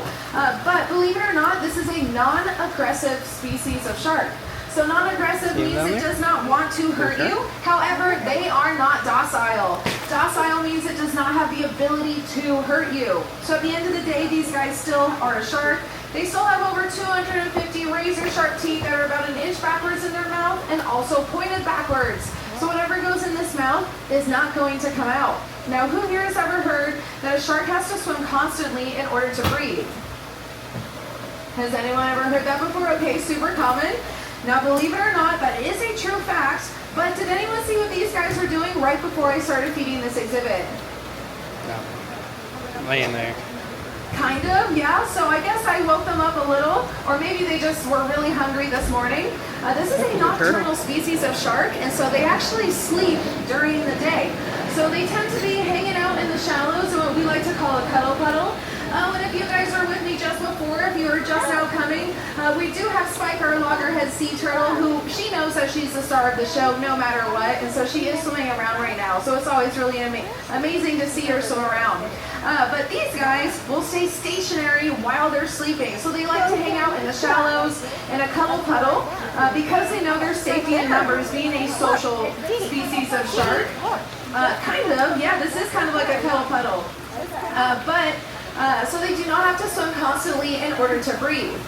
but believe it or not, this is a non-aggressive species of shark. So non-aggressive means it does not want to hurt you. However, they are not docile. Docile means it does not have the ability to hurt you. So at the end of the day, these guys still are a shark. They still have over 250 razor sharp teeth that are about 1 inch backwards in their mouth and also pointed backwards. So whatever goes in this mouth is not going to come out. Now, who here has ever heard that a shark has to swim constantly in order to breathe? Has anyone ever heard that before? Okay, super common. Now, believe it or not, that is a true fact, but did anyone see what these guys were doing right before I started feeding this exhibit? No. Laying there. Kind of, yeah. So I guess I woke them up a little, or maybe they just were really hungry this morning. This is a nocturnal species of shark, and so they actually sleep during the day. So they tend to be hanging out in the shallows, or what we like to call a cuddle puddle. And if you guys were with me just before, if you are just now coming, we do have Spike, our loggerhead sea turtle, who she knows that she's the star of the show no matter what, and so she is swimming around right now. So it's always really amazing to see her swim around. But these guys will stay stationary while they're sleeping. So they like to hang out in the shallows in a cuddle puddle because they know their safety in numbers, being a social species of shark. Kind of, yeah, this is kind of like a cuddle puddle. So they do not have to swim constantly in order to breathe.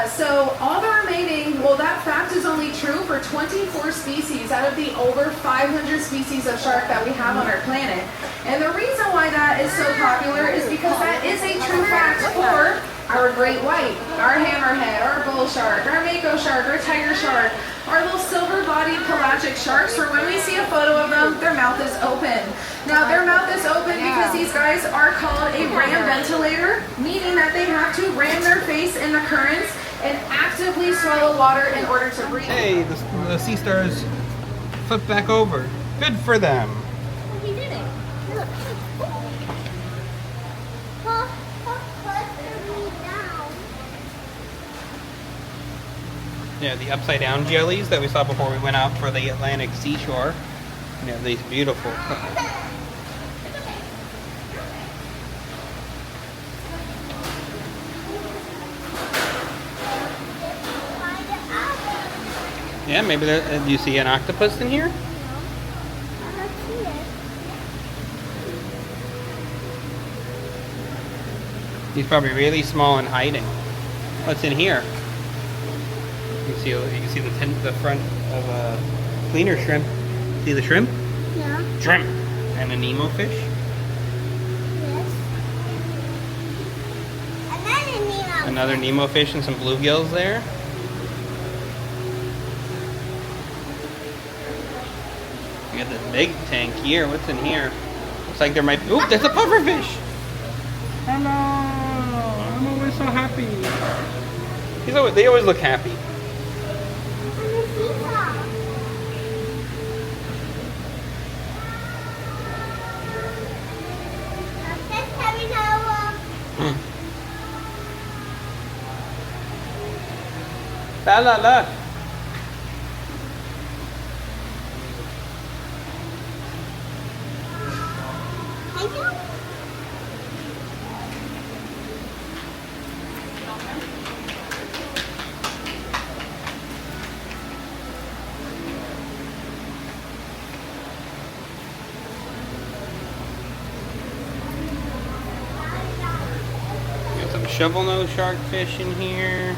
So all the remaining, well, that fact is only true for 24 species out of the over 500 species of shark that we have on our planet. And the reason why that is so popular is because that is a true fact for our great white, our hammerhead, our bull shark, our mako shark, our tiger shark, our little silver-bodied pelagic sharks, where when we see a photo of them, their mouth is open. Now, their mouth is open because these guys are called a ram ventilator, meaning that they have to ram their face in the currents and actively swallow water in order to breathe. Hey, the sea stars flipped back over. Good for them. He did it. Look. Yeah, the upside down jellies that we saw before we went out for the Atlantic seashore. You know, these beautiful. Yeah, maybe do you see an octopus in here? He's probably really small and hiding. What's in here? You can see the front of a cleaner shrimp. See the shrimp? Yeah. Shrimp. And a Nemo fish. Yes. Another Nemo fish and some bluegills there. We got this big tank here. What's in here? Looks like there might be. Oop, there's a pufferfish! Hello! I'm always so happy. They always look happy. La la la. Thank you. Got some shovel-nose sharkfish in here.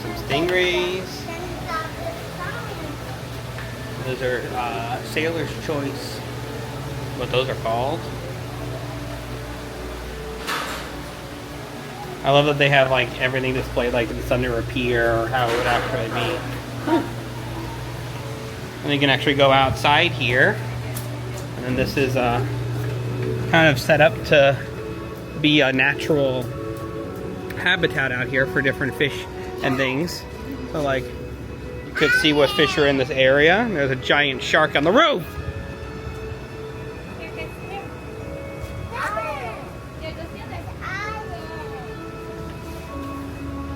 Some stingrays. Those are Sailor's Choice. What those are called. I love that they have like everything displayed like it's under a pier or how it would actually be. And you can actually go outside here. And then this is kind of set up to be a natural habitat out here for different fish and things. So like you could see what fish are in this area. There's a giant shark on the roof.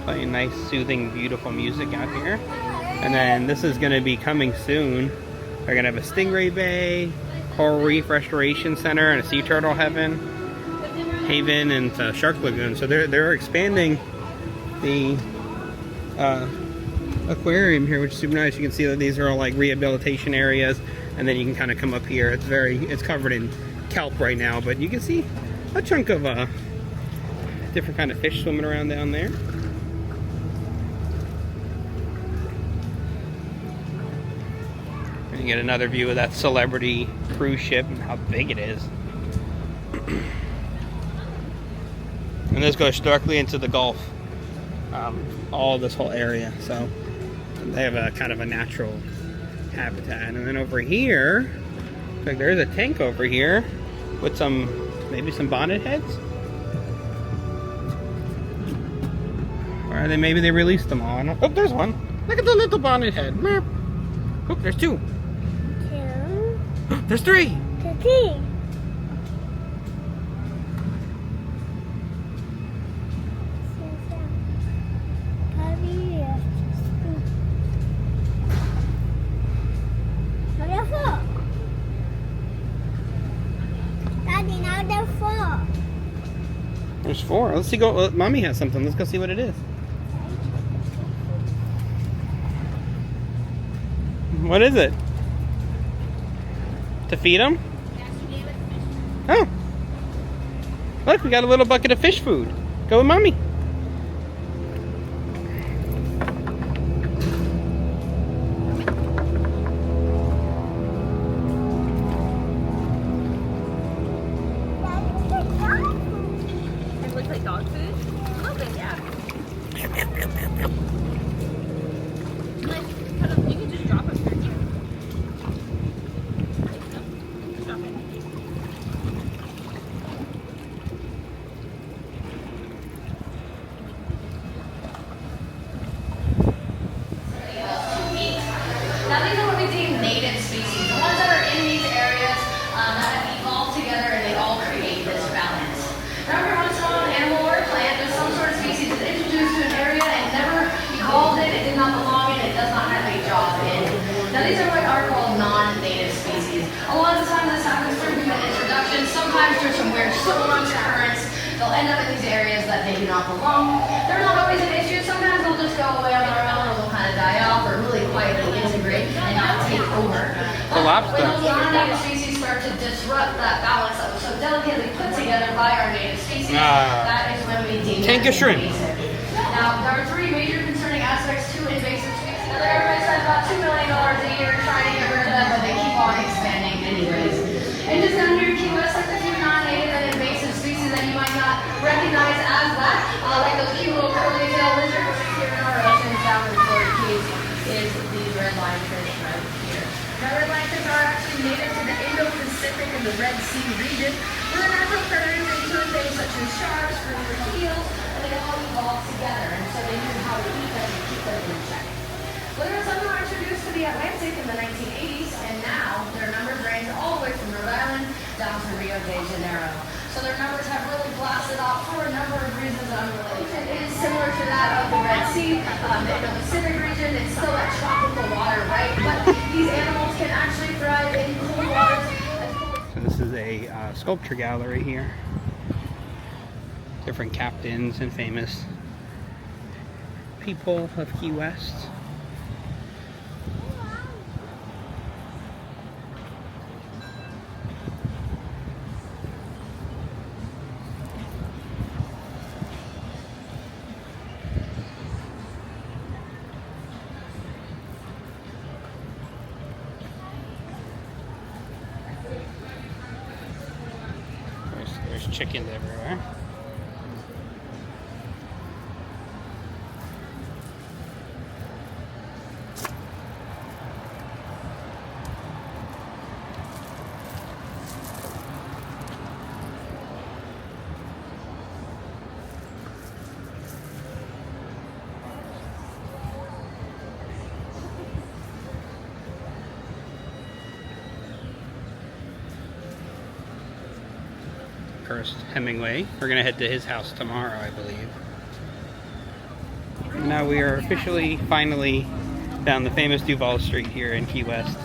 Playing nice, soothing, beautiful music out here. And then this is going to be coming soon. They're going to have a stingray bay, coral reef restoration center, and a sea turtle haven, and a shark lagoon. So they're expanding the aquarium here, which is super nice. You can see that these are all like rehabilitation areas, and then you can kind of come up here. It's covered in kelp right now, but you can see a chunk of different kind of fish swimming around down there. And you get another view of that Celebrity cruise ship and how big it is. And this goes directly into the Gulf. All this whole area, so they have a kind of a natural habitat. And then over here, like there's a tank over here with maybe some bonnet heads, or maybe they released them all. Oh, there's one. Look at the little bonnet head. Oh, there's two. There's three. There's four. Let's see. Mommy has something. Let's go see what it is. What is it? To feed them? Oh. Look, we got a little bucket of fish food. Go with Mommy. It looks like dog food. A little bit, yeah. You can just drop it through here. Drop it. Now these are what we deem native species, the ones that are in these areas that have evolved together and they all create this balance. Now every once in a while, an animal or a plant, there's some sort of species that's introduced to an area and never evolved it did not belong in it, does not have a job in. Now these are what are called non-native species. A lot of the time this happens through human introduction, sometimes through some weird storms, currents. They'll end up in these areas that they do not belong. They're not always an issue. Sometimes they'll just go away on their own, or they'll kind of die off, or really quietly integrate and not take over. The lobster. When those non-native species start to disrupt that balance that was so delicately put together by our native species, that is Tank of shrimp. Now, there are three major concerning aspects to invasive species. Now, the government spends about $2 million a year trying to get rid of them, but they keep on expanding anyways. And just down here in Key West, there's a few non-native and invasive species that you might not recognize as that, like those cute little curly-tailed lizards, which is here in our oceans down in Florida Keys, is these red lionfish right here. Now, red lionfish are actually native to the Indo-Pacific and the Red Sea region, where their natural predators include things such as sharks, free-living eels, and they all evolve together, and so they knew how to eat them and keep them in check. Well, there were some who were introduced to the Atlantic in the 1980s, and now their numbers range all the way from Rhode Island down to Rio de Janeiro. So their numbers have really blasted off for a number of reasons unrelated. It is similar to that of the Red Sea, the Indo-Pacific region. It's still that tropical water, right? But these animals can actually thrive in cool waters. So this is a sculpture gallery here. Different captains and famous people of Key West. There's chickens everywhere. Ernest Hemingway. We're gonna head to his house tomorrow, I believe. Now we are officially, finally, down the famous Duval Street here in Key West,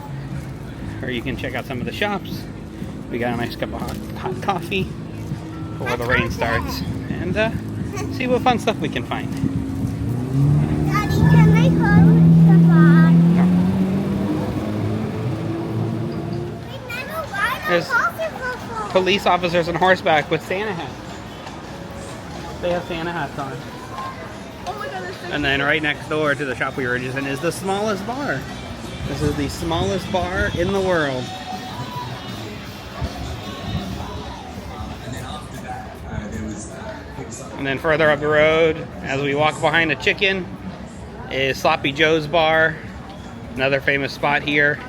where you can check out some of the shops. We got a nice cup of hot coffee before the rain starts, and see what fun stuff we can find. Daddy, can I hold the box? We've never ride a There's coffee before. police officers on horseback with Santa hats. They have Santa hats on. Oh my god, And then right next door to the shop we were just in is the smallest bar. This is the smallest bar in the world. And then further up the road, as we walk behind a chicken, is Sloppy Joe's Bar, another famous spot here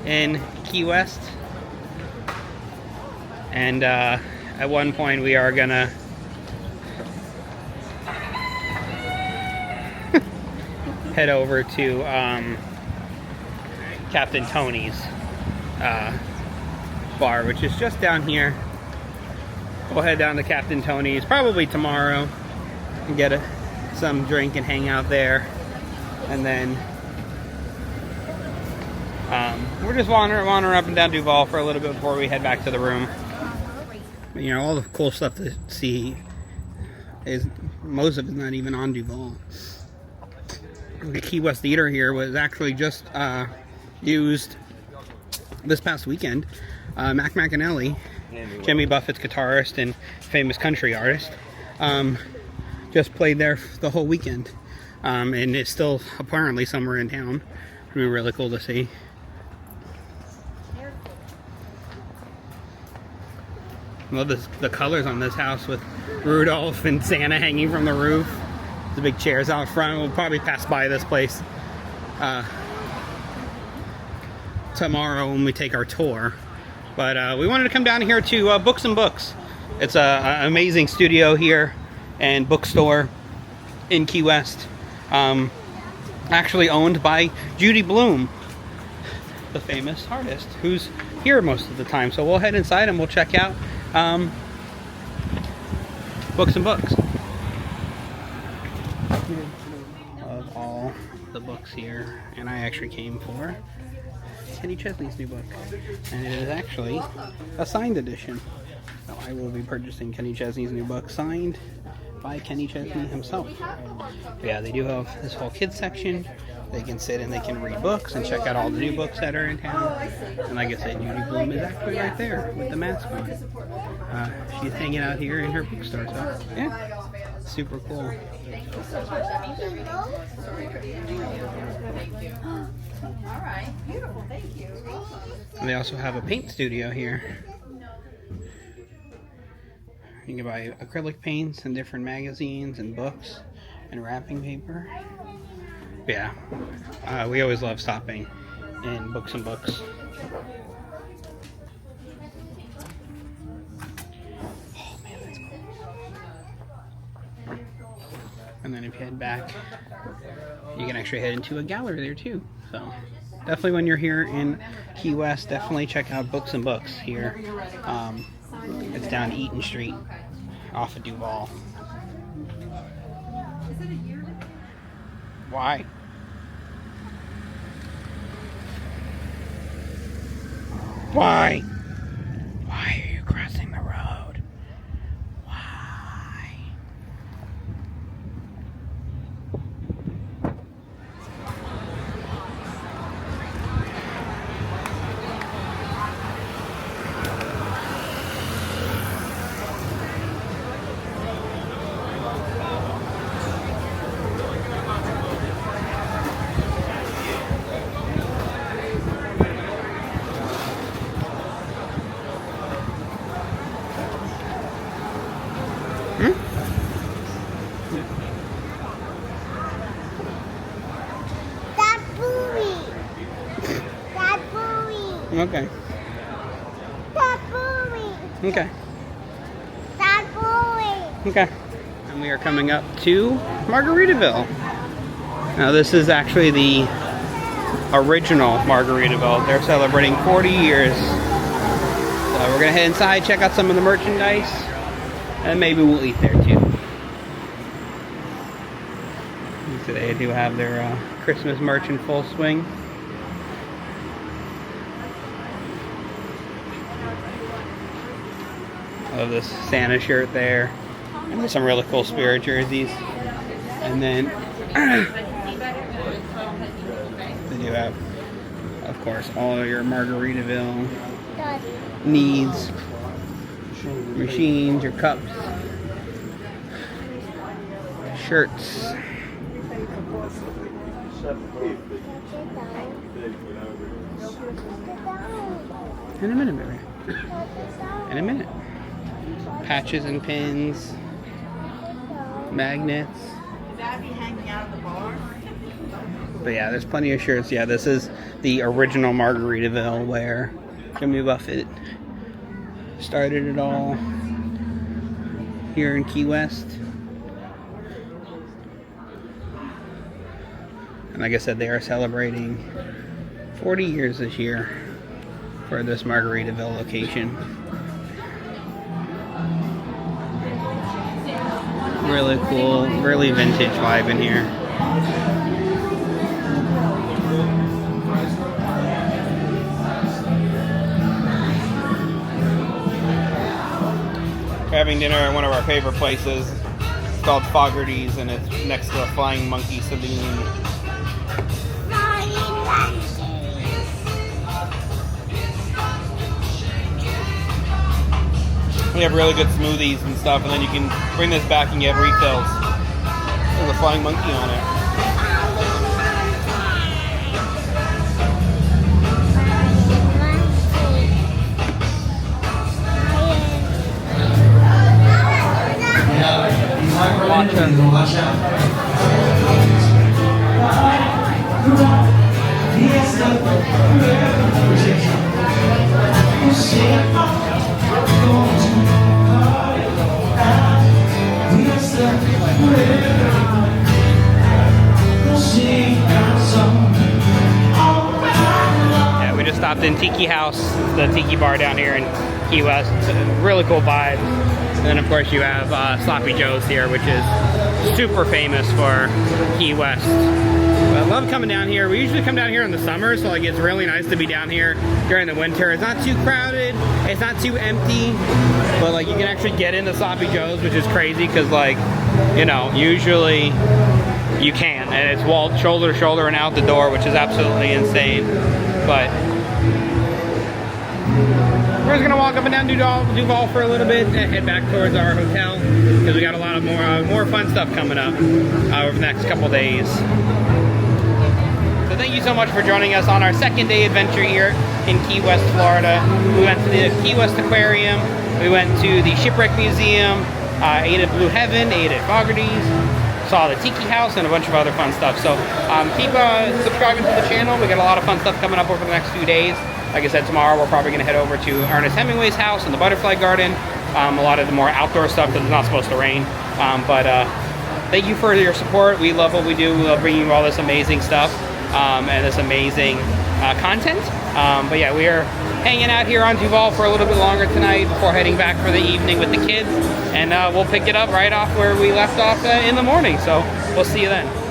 in Key West. And at one point we are gonna head over to Captain Tony's bar, which is just down here. We'll head down to Captain Tony's probably tomorrow and get some drink and hang out there. And then we're just wandering up and down Duval for a little bit before we head back to the room. You know, all the cool stuff to see is, most of it's not even on Duval. The Key West Theater here was actually just used this past weekend. Mac McAnally, Jimmy Buffett's guitarist and famous country artist, just played there the whole weekend. And it's still apparently somewhere in town. It'd be really cool to see. I love the colors on this house with Rudolph and Santa hanging from the roof. The big chairs out front. We'll probably pass by this place tomorrow when we take our tour. But we wanted to come down here to Books and Books. It's an amazing studio here and bookstore in Key West. Actually owned by Judy Blume, the famous artist, who's here most of the time. So we'll head inside and we'll check out Books and Books. Of all the books here, and I actually came for Kenny Chesney's new book, and it is actually a signed edition. So I will be purchasing Kenny Chesney's new book, signed by Kenny Chesney himself. But yeah, they do have this whole kids section. They can sit and they can read books and check out all the new books that are in town. And like I said, Judy Blume is actually right there with the mask on. She's hanging out here in her bookstore. So yeah. Super cool. Thank you so much. That means everything. Thank you. All right. Beautiful. Thank you. And they also have a paint studio here. You can buy acrylic paints and different magazines and books and wrapping paper. But yeah, we always love stopping in Books and Books. Oh man, that's cool. And then if you head back, you can actually head into a gallery there too. So definitely when you're here in Key West, definitely check out Books and Books here. It's down Eaton Street off of Duval. Why? Why? Why are you crossing the road? Why? Okay. Okay. Okay. And we are coming up to Margaritaville. Now this is actually the original Margaritaville. They're celebrating 40 years. So we're gonna head inside, check out some of the merchandise, and maybe we'll eat there too. So they do have their Christmas merch in full swing. Of this Santa shirt there, and there's some really cool Spirit jerseys, and then they do have, of course, all your Margaritaville needs, machines, your cups, shirts. In a minute, baby. In a minute. Patches and pins, magnets. But yeah, there's plenty of shirts. Yeah, this is the original Margaritaville where Jimmy Buffett started it all here in Key West. And like I said, they are celebrating 40 years this year for this Margaritaville location. Really cool, really vintage vibe in here. We're having dinner at one of our favorite places. It's called Fogarty's, and it's next to a Flying Monkey Saloon. We have really good smoothies and stuff, and then you can bring this back and get refills. There's a flying monkey on it. Yeah, we just stopped in Tiki House, the tiki bar down here in Key West. It's a really cool vibe. And then of course you have Sloppy Joe's here, which is super famous for Key West. But I love coming down here. We usually come down here in the summer, so like it's really nice to be down here during the winter. It's not too crowded, it's not too empty, but like you can actually get into Sloppy Joe's, which is crazy because like, you know, usually you can't, and it's walled shoulder to shoulder and out the door, which is absolutely insane. But we're just gonna walk up and down Duval for a little bit and head back towards our hotel because we got a lot of more fun stuff coming up over the next couple days. So thank you so much for joining us on our second day adventure here in Key West, Florida. We went to the Key West Aquarium, we went to the Shipwreck Museum, ate at Blue Heven, ate at Fogarty's, saw the Tiki House, and a bunch of other fun stuff. So keep subscribing to the channel. We got a lot of fun stuff coming up over the next few days. Like I said, tomorrow we're probably going to head over to Ernest Hemingway's house in the Butterfly Garden. A lot of the more outdoor stuff because it's not supposed to rain. But thank you for your support. We love what we do. We love bringing you all this amazing stuff and this amazing content. But yeah, we are hanging out here on Duval for a little bit longer tonight before heading back for the evening with the kids. And we'll pick it up right off where we left off in the morning. So we'll see you then.